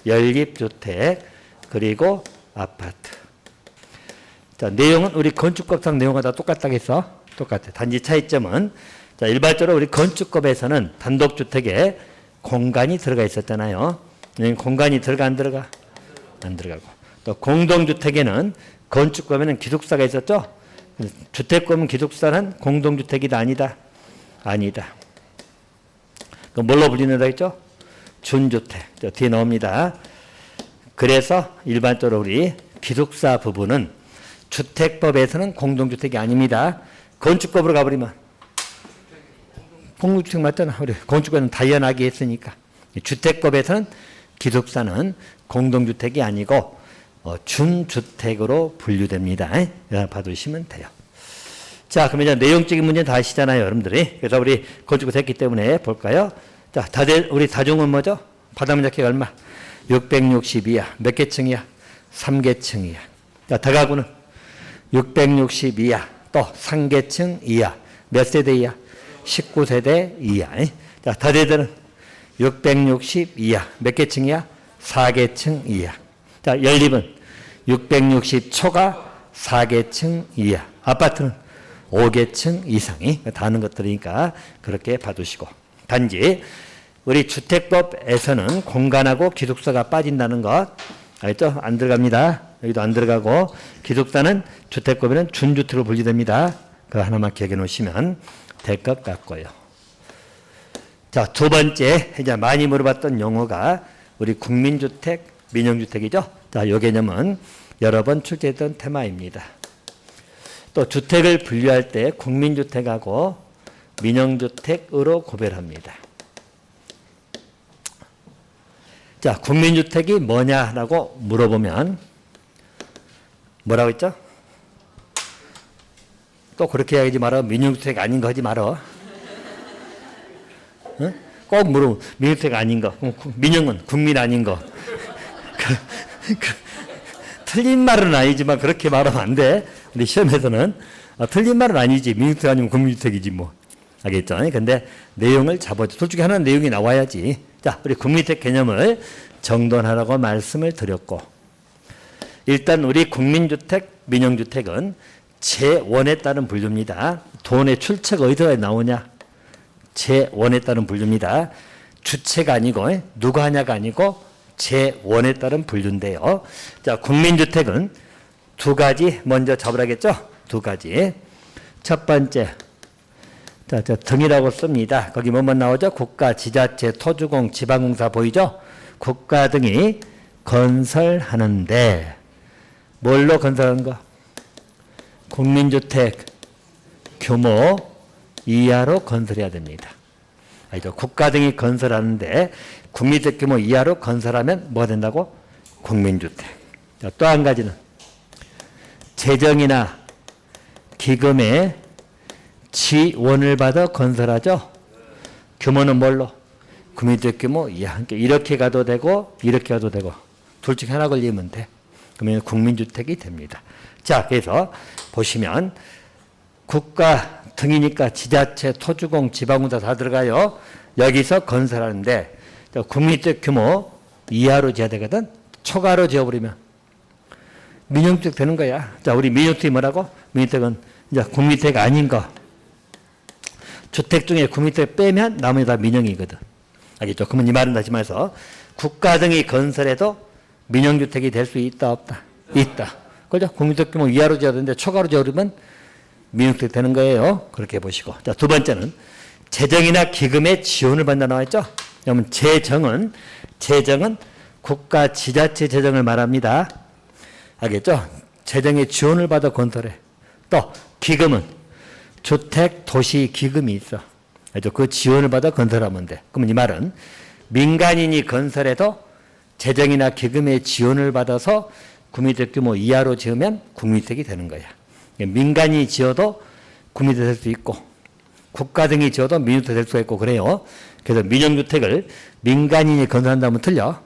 연립주택, 그리고 아파트. 자, 내용은 우리 건축법상 내용과 다 똑같다겠어? 똑같아. 단지 차이점은 자, 일반적으로 우리 건축법에서는 단독주택에 공간이 들어가 있었잖아요. 공간이 들어가 안 들어가? 안 들어가고. 또 공동주택에는 건축법에는 기숙사가 있었죠? 주택법은 기숙사는 공동주택이다 아니다? 아니다. 그럼 뭘로 불리는다 했죠? 준주택. 뒤에 나옵니다. 그래서 일반적으로 우리 기숙사 부분은 주택법에서는 공동주택이 아닙니다. 건축법으로 가버리면 공동주택 맞잖아. 우리 건축법은 다연하게 했으니까. 주택법에서는 기숙사는 공동주택이 아니고 준주택으로 분류됩니다. 봐두시면 돼요. 자, 그러면 이제 내용적인 문제는 다 아시잖아요, 여러분들이. 그래서 우리 건축법 했기 때문에 볼까요? 자, 우리 다중은 뭐죠? 바닥면적이 얼마? 662야. 몇 개 층이야? 3개층이야. 자, 다가구는 662야. 또 3개층 이하. 몇 세대 이하? 19세대 이하. 자, 다세대는 662야. 몇 개 층이야? 4개층 이하. 자, 연립은 660초가 4개층 이하. 아파트는 5개층 이상이 다 아는 것들이니까 그렇게 봐두시고. 단지 우리 주택법에서는 공간하고 기숙사가 빠진다는 것 알겠죠? 안 들어갑니다. 여기도 안 들어가고 기숙사는 주택법에는 준주택으로 분류됩니다. 그거 하나만 기억해 놓으시면 될 것 같고요. 자, 두 번째 이제 많이 물어봤던 용어가 우리 국민주택, 민영주택이죠. 자, 이 개념은 여러 번 출제했던 테마입니다. 또 주택을 분류할 때 국민주택하고 민영주택으로 구별합니다. 자, 국민주택이 뭐냐라고 물어보면 뭐라고 했죠? 또 그렇게 하지 말아. 민영주택 아닌 거 하지 말아. 응? 꼭 물어보면 민영주택 아닌 거. 민영은 국민 아닌 거. 틀린 말은 아니지만 그렇게 말하면 안 돼. 우리 시험에서는 틀린 말은 아니지. 민영주택 아니면 국민주택이지 뭐. 알겠죠? 근데 내용을 잡아줘. 둘 중에 하나는 내용이 나와야지. 자, 우리 국민주택 개념을 정돈하라고 말씀을 드렸고, 일단 우리 국민주택, 민영주택은 제1에 따른 분류입니다. 돈의 출처가 어디서 나오냐? 제1에 따른 분류입니다. 주체가 아니고 누가 하냐가 아니고 제1에 따른 분류인데요. 자, 국민주택은 두 가지 먼저 잡으라겠죠? 두 가지. 첫 번째, 자, 등이라고 씁니다. 거기 뭐만 나오죠? 국가, 지자체, 토주공, 지방공사 보이죠? 국가 등이 건설하는데 뭘로 건설하는 거? 국민주택, 규모 이하로 건설해야 됩니다. 알죠? 국가 등이 건설하는데 국민주택 규모 이하로 건설하면 뭐가 된다고? 국민주택. 또 한 가지는 재정이나 기금의 지원을 받아 건설하죠. 규모는 뭘로? 국민주택 규모 이하. 이렇게 가도 되고 이렇게 가도 되고 둘 중 하나 걸리면 돼. 그러면 국민주택이 됩니다. 자, 그래서 보시면 국가 등이니까 지자체, 토주공, 지방공사 다 들어가요. 여기서 건설하는데 국민주택 규모 이하로 지어야 되거든. 초과로 지어버리면 민영주택 되는 거야. 자, 우리 민영주택이 뭐라고? 민영주택은 이제 국민주택 아닌 거. 주택 중에 국민주택 빼면 나머지 다 민영이거든. 알겠죠? 그러면 이 말은 다시 말해서 국가 등이 건설해도 민영주택이 될 수 있다, 없다? 있다. 그죠? 국민주택 규모 이하로 지어야 되는데 초과로 지어버리면 민영주택 되는 거예요. 그렇게 보시고. 자, 두 번째는 재정이나 기금의 지원을 받는다 나와 있죠? 그러면 재정은 국가 지자체 재정을 말합니다. 알겠죠? 재정의 지원을 받아 건설해. 또 기금은 주택 도시 기금이 있어. 알죠? 그 지원을 받아 건설하면 돼. 그러면 이 말은 민간인이 건설해도 재정이나 기금의 지원을 받아서 국민주택 규모 이하로 지으면 국민주택이 되는 거야. 민간이 지어도 국민주택 될 수 있고 국가 등이 지어도 민주주택 될 수가 있고 그래요. 그래서 민영주택을 민간인이 건설한다면 틀려.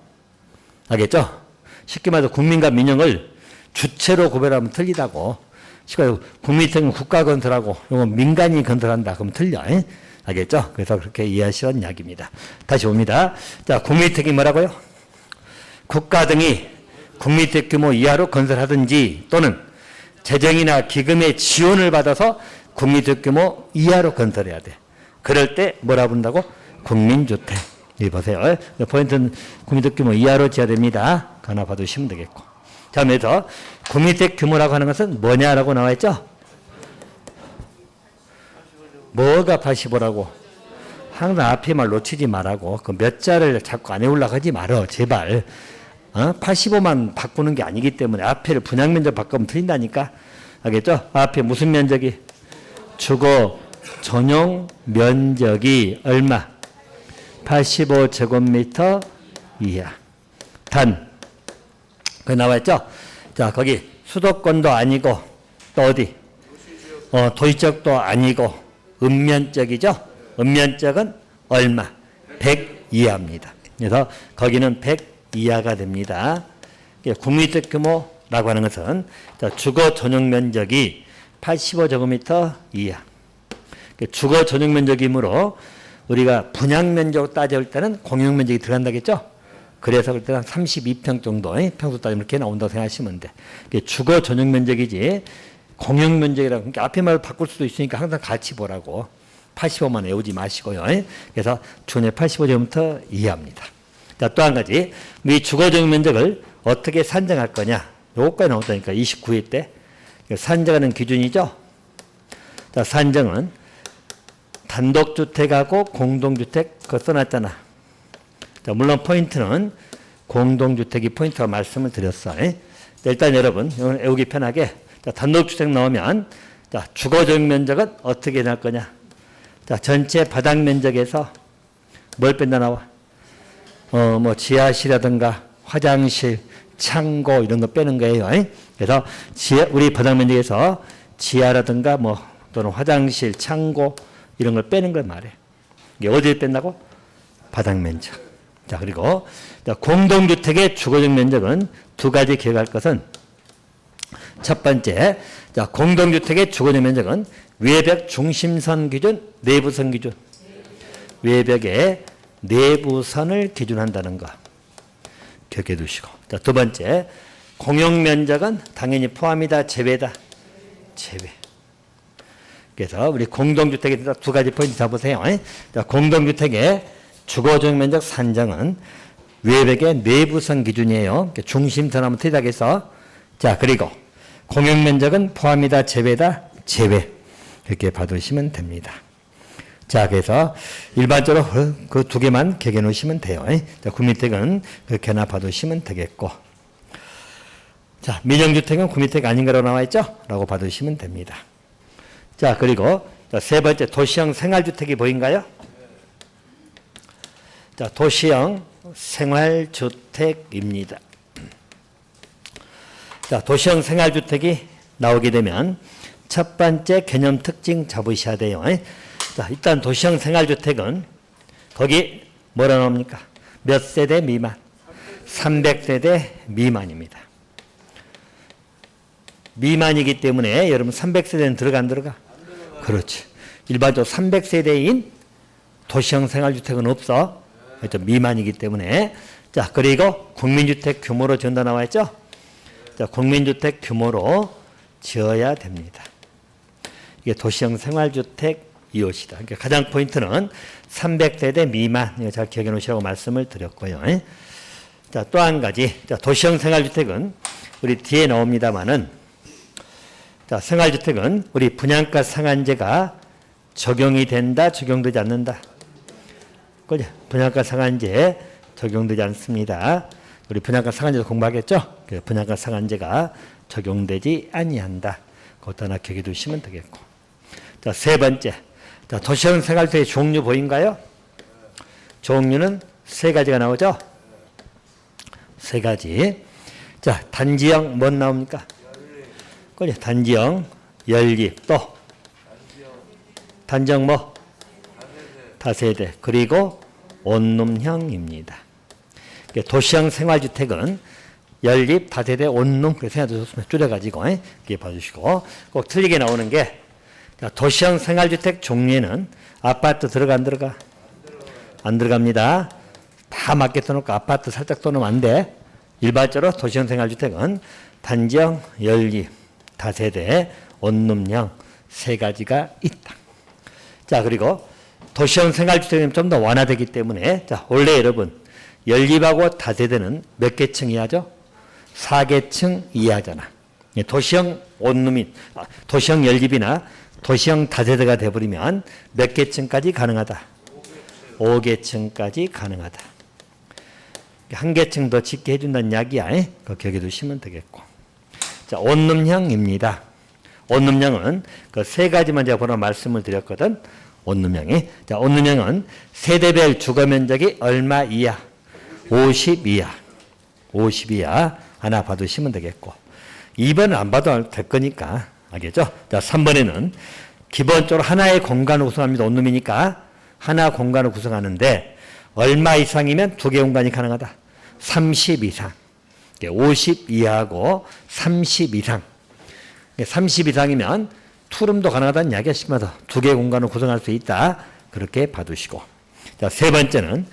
알겠죠? 쉽게 말해서 국민과 민영을 주체로 구별하면 틀리다고. 쉽게 말해서 국민주택은 국가 건설하고 이건 민간인이 건설한다. 그러면 틀려. 알겠죠? 그래서 그렇게 이해하시라는 이야기입니다. 다시 봅니다. 자, 국민주택이 뭐라고요? 국가 등이 국민주택 규모 이하로 건설하든지 또는 재정이나 기금의 지원을 받아서 국민주택 규모 이하로 건설해야 돼. 그럴 때 뭐라 부른다고? 국민주택. 여기 보세요. 포인트는 국민주택 규모 이하로 지어야 됩니다. 하나 봐두시면 되겠고. 자, 그래서 국민주택 규모라고 하는 것은 뭐냐라고 나와 있죠? 뭐가 85라고? 항상 앞에 말 놓치지 말라고. 그 몇 자를 자꾸 안 해오려고 하지 말어. 제발. 85만 바꾸는 게 아니기 때문에 앞에를 분양면적 바꾸면 틀린다니까. 알겠죠? 앞에 무슨 면적이? 주거 전용 면적이 얼마? 85제곱미터 이하. 단. 거기 나와 있죠? 자, 거기 수도권도 아니고 또 어디? 도시적도 아니고 읍면적이죠? 읍면적은 얼마? 100 이하입니다. 그래서 거기는 100 이하가 됩니다. 국민주택 규모라고 하는 것은 주거 전용 면적이 85제곱미터 이하. 주거 전용 면적이므로 우리가 분양 면적으로 따질 때는 공용 면적이 들어간다겠죠? 그래서 그럴 때는 32평 정도 평소 따지면 이렇게 나온다고 생각하시면 돼. 주거 전용 면적이지 공용 면적이라고. 그러니까 앞에 말을 바꿀 수도 있으니까 항상 같이 보라고. 85만 외우지 마시고요. 그래서 준의 85제곱미터 이하입니다. 자, 또 한 가지. 이 주거 전용 면적을 어떻게 산정할 거냐. 요거까지 나온다니까. 29회 때. 산정하는 기준이죠. 자, 산정은 단독주택하고 공동주택 그거 써놨잖아. 자, 물론 포인트는 공동주택이 포인트가 말씀을 드렸어. 일단 여러분 이건 외우기 편하게. 자, 단독주택 나오면 자, 주거 전용 면적은 어떻게 날 거냐. 자, 전체 바닥 면적에서 뭘 뺀다 나와? 뭐 지하실이라든가 화장실, 창고 이런 거 빼는 거예요. 그래서 우리 바닥 면적에서 지하라든가 뭐 또는 화장실, 창고 이런 걸 빼는 걸 말해. 이게 어디에 뺀다고? 바닥 면적. 자, 그리고 공동주택의 주거적 면적은 두 가지 기억할 것은 첫 번째, 자, 공동주택의 주거적 면적은 외벽 중심선 기준, 내부선 기준. 외벽의 내부선을 기준한다는 거 기억해 두시고. 자, 두 번째, 공용 면적은 당연히 포함이다, 제외다. 제외. 그래서 우리 공동주택에 대해서 두 가지 포인트 잡으세요. 자, 공동주택의 주거적 면적 산정은 외벽의 내부선 기준이에요. 중심선 하면 틀리다겠어. 자, 그리고 공용 면적은 포함이다, 제외다, 제외. 이렇게 봐두시면 됩니다. 자, 그래서 일반적으로 그 두 개만 기억해 놓으시면 돼요. 자, 국민주택은 그렇게나 봐두시면 되겠고. 자, 민영주택은 국민주택 아닌가로 나와 있죠? 라고 봐두시면 됩니다. 자, 그리고 세 번째 도시형 생활주택이 보인가요? 자, 도시형 생활주택입니다. 자, 도시형 생활주택이 나오게 되면 첫 번째 개념 특징 잡으셔야 돼요. 자, 일단 도시형 생활주택은 거기 뭐라 나옵니까? 몇 세대 미만? 300세대 미만입니다. 미만이기 때문에 여러분 300세대는 들어가 안 들어가? 그렇지. 일반적으로 300세대인 도시형 생활주택은 없어. 그렇죠. 미만이기 때문에. 자, 그리고 국민주택 규모로 지은다 나와 있죠? 자, 국민주택 규모로 지어야 됩니다. 이게 도시형 생활주택 이웃이다. 그러니까 가장 포인트는 300세대 미만. 이거 잘 기억해 놓으시라고 말씀을 드렸고요. 자, 또 한 가지. 자, 도시형 생활주택은 우리 뒤에 나옵니다만은 자, 생활주택은 우리 분양가 상한제가 적용이 된다, 적용되지 않는다. 그죠? 분양가 상한제 적용되지 않습니다. 우리 분양가 상한제도 공부하겠죠? 분양가 상한제가 적용되지 아니한다. 그것도 하나 기억해 두시면 되겠고. 자, 세 번째. 자, 도시형 생활주택의 종류 보인가요? 종류는 세 가지가 나오죠? 세 가지. 자, 단지형 뭐 나옵니까? 그죠? 단지형, 연립, 또 단지형 뭐? 다세대. 그리고 원룸형입니다. 도시형 생활주택은 연립, 다세대, 원룸 그렇게 생각하셨으면 줄여가지고 이렇게 봐주시고 꼭 틀리게 나오는 게 도시형 생활주택 종류에는 아파트 들어가 안 들어가? 안 들어갑니다. 다 맞게 써놓고 아파트 살짝 써놓으면 안 돼. 일반적으로 도시형 생활주택은 단지형, 연립, 다세대, 원룸형 세 가지가 있다. 자, 그리고 도시형 생활주택은 좀 더 완화되기 때문에 자, 원래 여러분 연립하고 다세대는 몇 개층 이하죠? 4개층 이하잖아. 도시형 원룸인 도시형 연립이나 도시형 다세대가 돼버리면 몇 개층까지 가능하다? 5개층까지 가능하다. 한 개층 더 짓게 해준다는 이야기야. 그거 기억해 두시면 되겠고. 자, 원룸형입니다. 원룸형은 그 세 가지만 제가 보라 말씀을 드렸거든. 원룸형이. 자, 원룸형은 세대별 주거 면적이 얼마 이하? 50 이하. 50 이하 하나 봐두시면 되겠고. 2번은 안 봐도 될 거니까. 알겠죠? 자, 3번에는 기본적으로 하나의 공간을 구성합니다. 원룸이니까 하나 공간을 구성하는데 얼마 이상이면 두 개 공간이 가능하다? 30 이상. 50 이하고 30 이상. 30 이상이면 투룸도 가능하다는 이야기가 심하다. 두 개 공간을 구성할 수 있다. 그렇게 봐두시고. 자, 세 번째는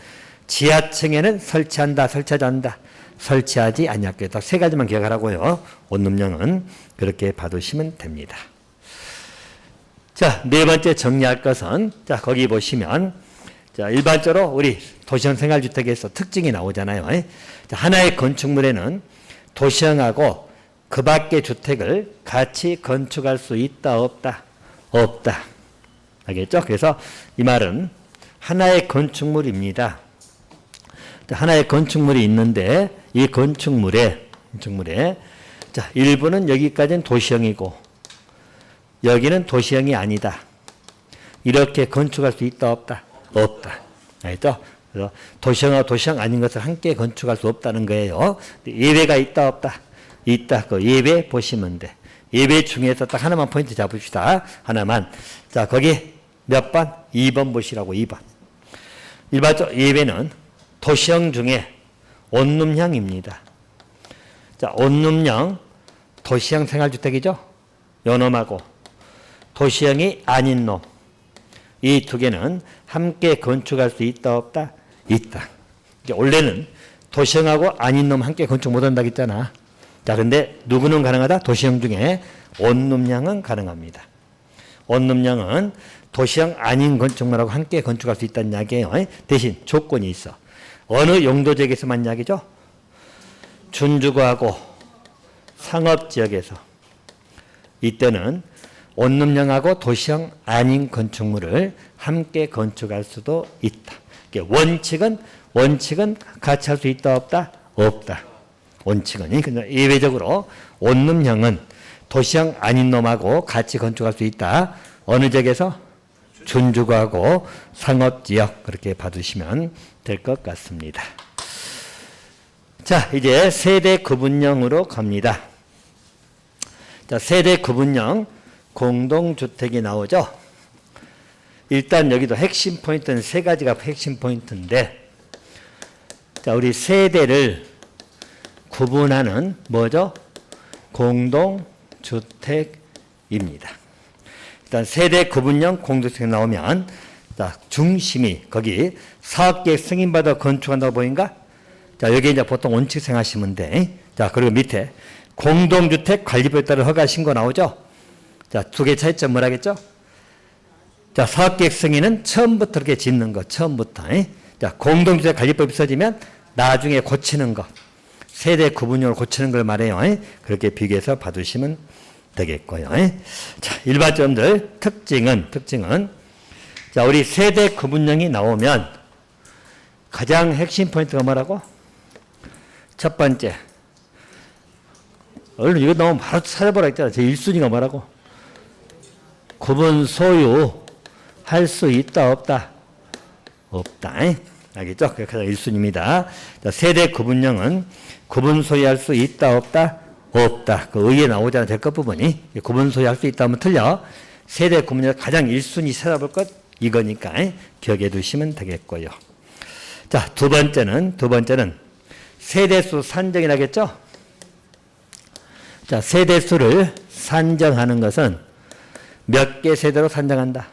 지하층에는 설치한다, 설치하지 않는다. 설치하지 않냐고. 딱 세 가지만 기억하라고요. 원룸형은 그렇게 봐두시면 됩니다. 자, 네 번째 정리할 것은 자, 거기 보시면 자, 일반적으로 우리 도시형 생활주택에서 특징이 나오잖아요. 자, 하나의 건축물에는 도시형하고 그 밖의 주택을 같이 건축할 수 있다, 없다? 없다. 알겠죠? 그래서 이 말은 하나의 건축물입니다. 하나의 건축물이 있는데 이 건축물에 자, 일부는 여기까지는 도시형이고 여기는 도시형이 아니다. 이렇게 건축할 수 있다, 없다? 없다. 알겠죠? 그래서 도시형하고 도시형 아닌 것을 함께 건축할 수 없다는 거예요. 예외가 있다, 없다? 있다. 그 예외 보시면 돼. 예외 중에서 딱 하나만 포인트 잡읍시다. 하나만. 자, 거기 몇 번? 2번 보시라고, 2번. 일반적 예외는 도시형 중에 원룸형입니다. 자, 원룸형, 도시형 생활주택이죠? 요 놈하고 도시형이 아닌 놈. 이 두 개는 함께 건축할 수 있다, 없다? 있다. 원래는 도시형하고 아닌 놈 함께 건축 못한다고 했잖아. 자, 근데 누구는 가능하다? 도시형 중에 원룸형은 가능합니다. 원룸형은 도시형 아닌 건축물하고 함께 건축할 수 있다는 이야기예요. 대신 조건이 있어. 어느 용도지역에서만 이야기죠? 준주거하고 상업지역에서. 이때는 원룸형하고 도시형 아닌 건축물을 함께 건축할 수도 있다. 원칙은 같이 할 수 있다, 없다? 없다. 원칙은. 예외적으로 원룸형은 도시형 아닌 놈하고 같이 건축할 수 있다. 어느 지역에서? 준주거하고 상업지역 그렇게 봐두시면 될 것 같습니다. 자, 이제 세대 구분형으로 갑니다. 자, 세대 구분형 공동주택이 나오죠. 일단 여기도 핵심 포인트는 세 가지가 핵심 포인트인데, 자, 우리 세대를 구분하는 뭐죠? 공동주택입니다. 일단 세대 구분형 공동주택 나오면, 자, 중심이 거기 사업계획 승인받아 건축한다고 보인가? 자, 여기 이제 보통 원칙 생각하시면 돼. 자, 그리고 밑에 공동주택 관리법에 따라 허가 신고 나오죠? 자, 두 개 차이점 뭐라겠죠? 자, 사업계획 승인은 처음부터 이렇게 짓는 거, 처음부터. 자, 공동주택 관리법이 써지면 나중에 고치는 거, 세대 구분형으로 고치는 걸 말해요. 그렇게 비교해서 봐두시면 되겠고요. 자, 일반점들 특징은, 자, 우리 세대 구분형이 나오면 가장 핵심 포인트가 뭐라고? 첫 번째. 얼른 이거 너무 바로 찾아보라 했잖아. 제 1순위가 뭐라고? 구분 소유 할 수 있다, 없다? 없다. 알겠죠? 그게 가장 1순위입니다. 자, 세대 구분형은 구분 소유할 수 있다, 없다? 없다. 그 의에 나오잖아. 될 것 부분이. 구분 소유할 수 있다 하면 틀려. 세대 구분형 가장 1순위 찾아볼 것 이거니까 기억해 두시면 되겠고요. 자, 두 번째는 세대수 산정이라겠죠? 자, 세대수를 산정하는 것은 몇 개 세대로 산정한다?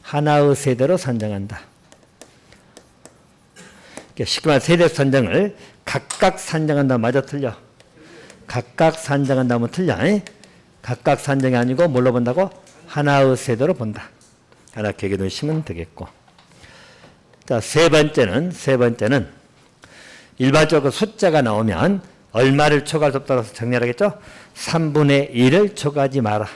하나의 세대로 산정한다. 쉽게 말해 세대수 산정을 각각 산정한다. 맞아, 틀려? 각각 산정한다면 틀려. 각각 산정이 아니고 뭘로 본다고? 하나의 세대로 본다. 하나 기억해 두시면 되겠고. 자, 세 번째는 일반적으로 숫자가 나오면 얼마를 초과할 수 없다고 정리하겠죠? 3분의 1을 초과하지 마라.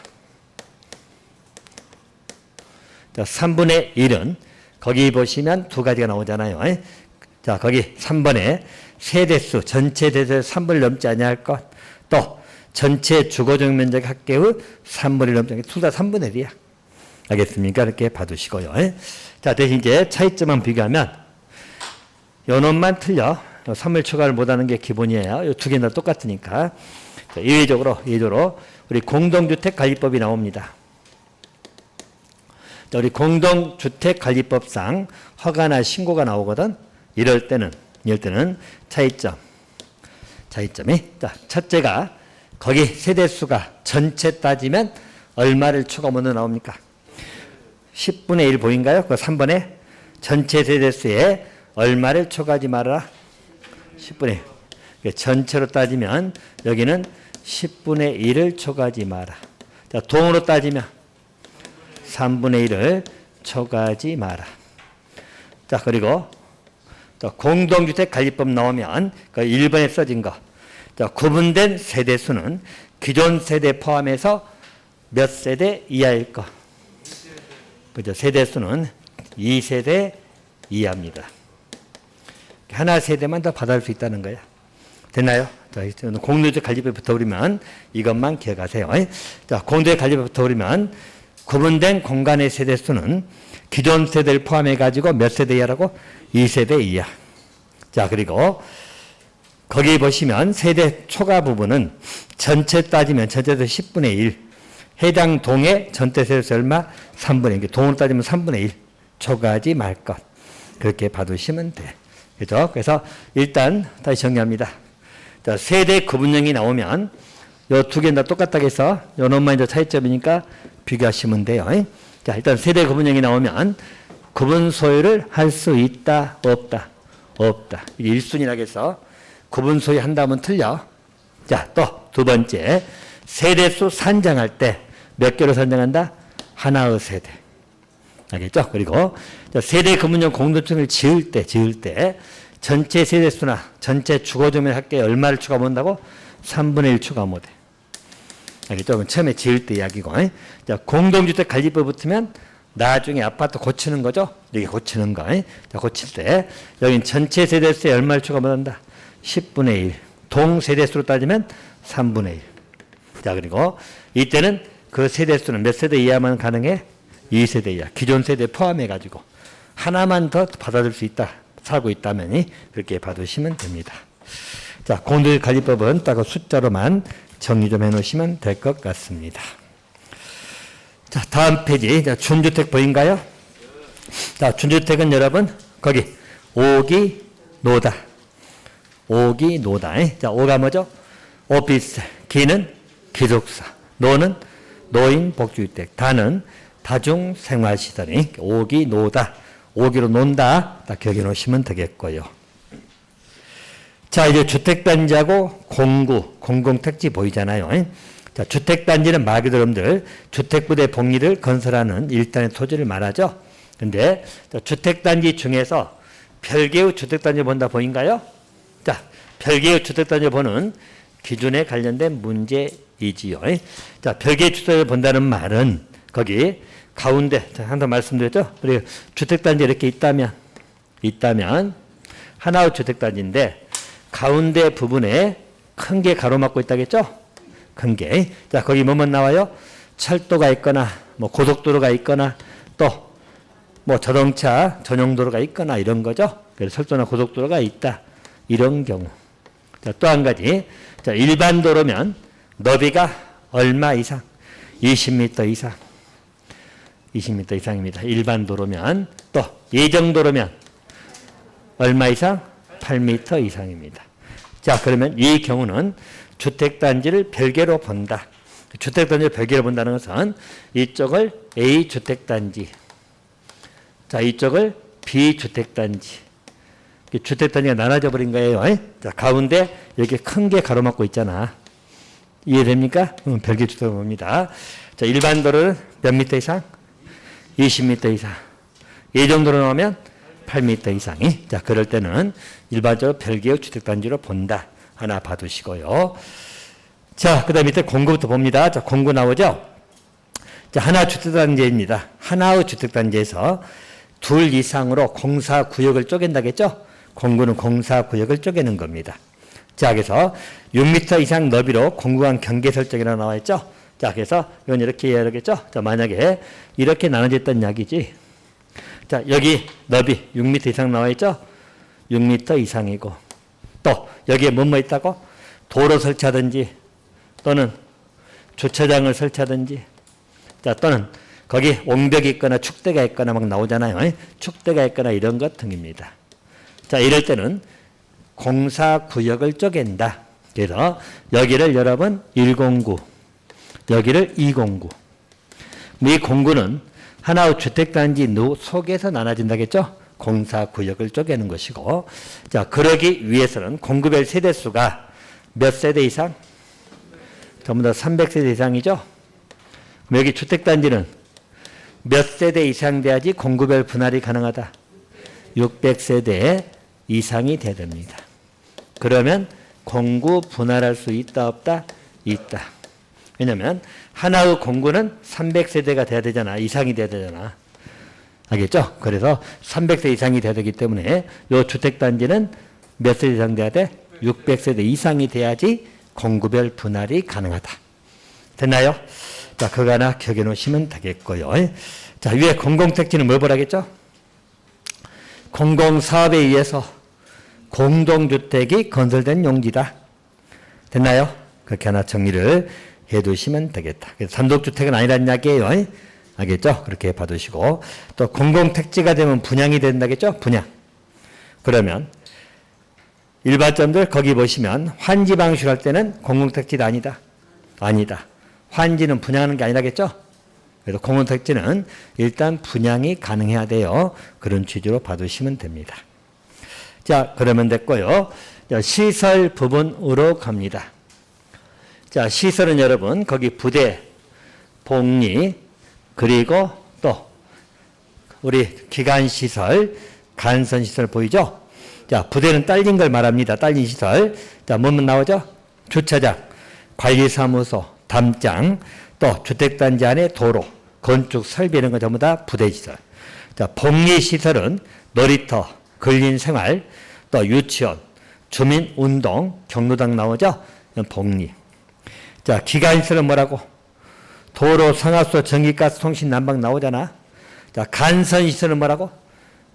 자, 3분의 1은 거기 보시면 두 가지가 나오잖아요. 자, 거기 3번에 세대수, 전체 대수의 3분을 넘지 아니할 것, 또 전체 주거적 면적 합계의 3분의 1 넘지 않게 둘 다 3분의 1이야. 알겠습니까? 이렇게 봐두시고요. 자, 대신 이제 차이점만 비교하면 요 놈만 틀려. 선물 초과를 못하는 게 기본이에요. 이 두 개는 똑같으니까. 자, 예외적으로 우리 공동주택관리법이 나옵니다. 자, 우리 공동주택관리법상 허가나 신고가 나오거든. 이럴 때는 차이점이 자, 첫째가 거기 세대수가 전체 따지면 얼마를 초과 먼저 나옵니까? 10분의 1 보인가요? 그 3번에 전체 세대수에 얼마를 초과하지 말아라? 10분의 1. 전체로 따지면 여기는 10분의 1을 초과하지 마라. 자, 동으로 따지면 3분의 1을 초과하지 마라. 자, 그리고 또 공동주택관리법 나오면 그 1번에 써진 거. 자, 구분된 세대수는 기존 세대 포함해서 몇 세대 이하일 거. 그죠? 세대수는 2세대 이하입니다. 하나 세대만 더 받아올 수 있다는 거야. 됐나요? 자, 공동주택관리법부터 우리면 이것만 기억하세요. 자, 공동주택관리법부터 우리면 구분된 공간의 세대수는 기존 세대를 포함해가지고 몇 세대 이하라고? 2세대 이하. 자, 그리고 거기 보시면 세대 초과 부분은 전체 따지면 전체에서 10분의 1. 해당 동의 전체 세대수 얼마? 3분의 1. 동으로 따지면 3분의 1. 초과하지 말 것. 그렇게 봐두시면 돼. 그죠? 그래서 일단 다시 정리합니다. 자, 세대 구분형이 나오면 요 두 개는 다 똑같다고 해서 요 놈만 이제 차이점이니까 비교하시면 돼요. 자, 일단 세대 구분형이 나오면 구분 소유를 할 수 있다, 없다. 없다. 이게 1순위라고 해서 구분 소유 한다면 틀려. 자, 또 두 번째. 세대수 산정할 때 몇 개로 산정한다? 하나의 세대. 알겠죠? 그리고 세대 구분형 공동주택을 지을 때 전체 세대수나 전체 주거조면 합계에 얼마를 추가 못한다고? 3분의 1 추가 못해. 알겠죠? 처음에 지을 때 이야기고. 자, 공동주택 관리법 붙으면 나중에 아파트 고치는 거죠? 여기 고치는 거. 자, 고칠 때 여긴 전체 세대수에 얼마를 추가 못한다? 10분의 1. 동 세대수로 따지면 3분의 1. 자, 그리고 이때는 그 세대수는 몇 세대 이하만 가능해? 2세대 이하. 기존 세대 포함해가지고 하나만 더 받아들 수 있다. 살고 있다면 그렇게 봐두시면 됩니다. 자, 공동관리법은 딱 숫자로만 정리 좀 해놓으시면 될 것 같습니다. 자, 다음 페이지. 자, 준주택 보인가요? 자, 준주택은 여러분 거기 오기 노다. 오기 노다. 자, 오가 뭐죠? 오피스. 기는 기숙사. 노는 노인 복지주택. 다는 다중생활시설이 오기 노다. 오기로 논다. 딱 기억해 놓으시면 되겠고요. 자, 이제 주택단지하고 공구, 공공택지 보이잖아요. 자, 주택단지는 말 그대로 여러분들 주택부대 복리를 건설하는 일단의 토지를 말하죠. 근데 주택단지 중에서 별개의 주택단지 본다 보인가요? 자, 별개의 주택단지 보는 기준에 관련된 문제이지요. 자, 별개의 주택을 본다는 말은 거기 가운데, 항상 말씀드렸죠? 우리 주택단지 이렇게 있다면 하나의 주택단지인데 가운데 부분에 큰 게 가로막고 있다겠죠? 큰 게. 자, 거기 뭐만 나와요? 철도가 있거나, 뭐 고속도로가 있거나, 또 뭐 자동차 전용도로가 있거나 이런 거죠. 그래서 철도나 고속도로가 있다. 이런 경우. 자, 또 한 가지. 자, 일반 도로면 너비가 얼마 이상? 20m 이상. 20m 이상입니다. 일반 도로면. 또 예정도로면 얼마 이상? 8m 이상입니다. 자, 그러면 이 경우는 주택단지를 별개로 본다. 주택단지를 별개로 본다는 것은 이쪽을 A주택단지, 자, 이쪽을 B주택단지. 주택단지가 나눠져 버린 거예요. 자, 가운데 이렇게 큰 게 가로막고 있잖아. 이해됩니까? 별개 주택을 봅니다. 자, 일반 도로는 몇 미터 이상? 20m 이상. 예정도로 나오면 8m 이상이. 자, 그럴 때는 일반적으로 별개의 주택단지로 본다. 하나 봐두시고요. 자, 그 다음 밑에 공구부터 봅니다. 자, 공구 나오죠? 자, 하나 주택단지입니다. 하나의 주택단지에서 둘 이상으로 공사구역을 쪼갠다겠죠? 공구는 공사구역을 쪼개는 겁니다. 자, 그래서 6m 이상 너비로 공구간 경계 설정이라고 나와 있죠? 자, 그래서 이건 이렇게 해야 되겠죠? 자, 만약에 이렇게 나눠졌던 이야기지. 자, 여기 너비 6m 이상 나와 있죠? 6m 이상이고, 또 여기에 뭐뭐 있다고? 도로 설치하든지 또는 주차장을 설치하든지, 자, 또는 거기 옹벽이 있거나 축대가 있거나 막 나오잖아요. 축대가 있거나 이런 것 등입니다. 자, 이럴 때는 공사구역을 쪼갠다. 그래서 여기를 여러분 109, 여기를 209. 이 공구는 하나의 주택단지 속에서 나눠진다겠죠? 공사구역을 쪼개는 것이고, 자, 그러기 위해서는 공구별 세대수가 몇 세대 이상? 전부 다 300세대 이상이죠? 여기 주택단지는 몇 세대 이상 돼야지 공구별 분할이 가능하다. 600세대 이상이 돼야 됩니다. 그러면 공구 분할할 수 있다 없다? 있다. 왜냐하면 하나의 공구는 300세대가 돼야 되잖아. 이상이 돼야 되잖아. 알겠죠? 그래서 300세 이상이 돼야 되기 때문에 이 주택단지는 몇 세대 이상 돼야 돼? 600세대 이상이 돼야지 공구별 분할이 가능하다. 됐나요? 자, 그거 하나 기억해 놓으시면 되겠고요. 자, 위에 공공택지는 뭘 보라겠죠? 공공사업에 의해서 공동주택이 건설된 용지다. 됐나요? 그렇게 하나 정리를 해 두시면 되겠다. 그래서 단독주택은 아니라는 이야기예요. 알겠죠? 그렇게 봐두시고, 또 공공택지가 되면 분양이 된다겠죠? 분양. 그러면 일반점들 거기 보시면 환지 방식을 할 때는 공공택지도 아니다. 아니다. 환지는 분양하는 게 아니라겠죠? 그래서 공공택지는 일단 분양이 가능해야 돼요. 그런 취지로 봐두시면 됩니다. 자, 그러면 됐고요. 자, 시설 부분으로 갑니다. 자, 시설은 여러분 거기 부대, 복리, 그리고 또 우리 기관시설, 간선시설 보이죠? 자, 부대는 딸린 걸 말합니다. 딸린 시설. 자, 뭐뭐 나오죠? 주차장, 관리사무소, 담장, 또 주택단지 안에 도로, 건축, 설비 이런 거 전부 다 부대시설. 자, 복리시설은 놀이터, 근린생활, 또 유치원, 주민운동, 경로당 나오죠? 복리. 자, 기관시설은 뭐라고? 도로, 상하수, 전기가스, 통신, 난방 나오잖아. 자, 간선시설은 뭐라고?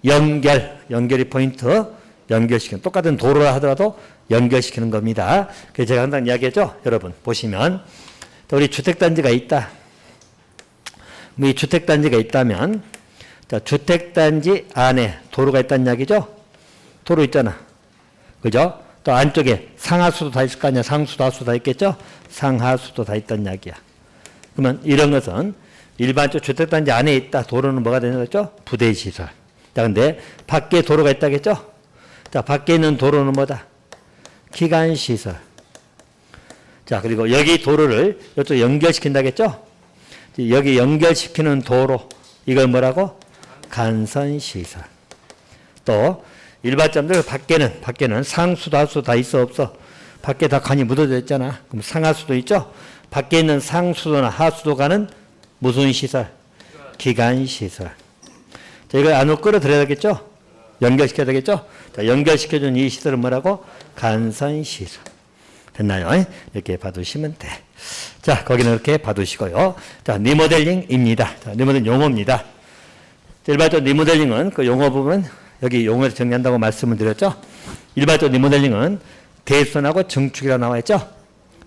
연결이 포인트. 연결시키는, 똑같은 도로라 하더라도 연결시키는 겁니다. 그래서 제가 항상 이야기하죠. 여러분 보시면 우리 주택단지가 있다. 이 주택단지가 있다면, 자, 주택단지 안에 도로가 있다는 이야기죠. 도로 있잖아. 그죠? 또 안쪽에 상하수도 다 있을 거 아니야. 상수도 하수도 다 있겠죠. 상하수도 다 있다는 이야기야. 그러면 이런 것은 일반적 주택단지 안에 있다. 도로는 뭐가 되는 거죠? 부대시설. 자, 근데 밖에 도로가 있다겠죠? 자, 밖에 있는 도로는 뭐다? 기관시설. 자, 그리고 여기 도로를 이쪽 연결시킨다겠죠? 여기 연결시키는 도로. 이걸 뭐라고? 간선시설. 또, 일반점들 밖에는 상수도 하수도 다 있어 없어? 밖에 다 간이 묻어져 있잖아. 그럼 상하수도 있죠? 밖에 있는 상수도나 하수도가는 무슨 시설? 기관시설. 자, 이걸 안으로 끌어들여야 되겠죠? 연결시켜야 되겠죠? 자, 연결시켜준 이 시설은 뭐라고? 간선시설. 됐나요? 이렇게 봐두시면 돼. 자, 거기는 이렇게 봐두시고요. 자, 리모델링입니다. 자, 리모델링 용어입니다. 일반적으로 리모델링은 그 용어 부분 여기 용어를 정리한다고 말씀을 드렸죠. 일반적으로 리모델링은 대손하고 증축이라고 나와 있죠.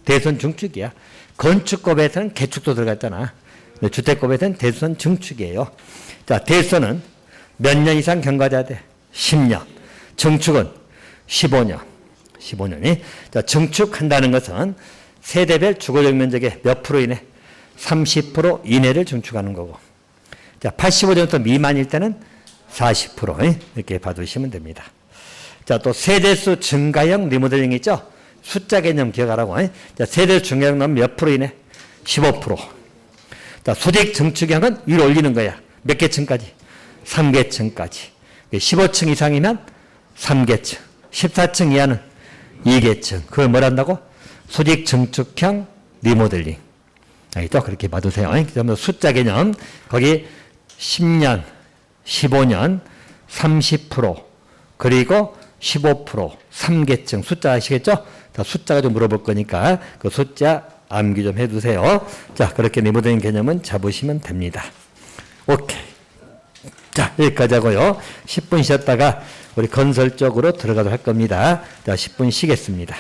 대손 증축이야. 건축법에서는 개축도 들어가 있잖아. 주택법에서는 대손 증축이에요. 자, 대손은 몇 년 이상 경과돼야 돼? 10년. 증축은 15년. 15년이. 자, 증축한다는 것은 세대별 주거적 면적의 몇 프로 이내? 30% 이내를 증축하는 거고. 자, 85년부터 미만일 때는 40% 이렇게 봐두시면 됩니다. 자, 또 세대수 증가형 리모델링 있죠? 숫자 개념 기억하라고. 자, 세대수 증가형 넣으면 몇 프로 이내? 15%. 자, 수직 증축형은 위로 올리는 거야. 몇 개층까지? 3개층까지. 15층 이상이면 3개층. 14층 이하는 2개층. 그걸 뭘 한다고? 수직 증축형 리모델링. 알겠죠? 그렇게 봐두세요. 그러면 숫자 개념. 거기 10년, 15년, 30%, 그리고 15%, 3계층 숫자 아시겠죠? 자, 숫자가 좀 물어볼 거니까 그 숫자 암기 좀 해두세요. 자, 그렇게 리모델링 개념은 잡으시면 됩니다. 오케이. 자, 여기까지 하고요. 10분 쉬었다가 우리 건설 쪽으로 들어가도록 할 겁니다. 자, 10분 쉬겠습니다.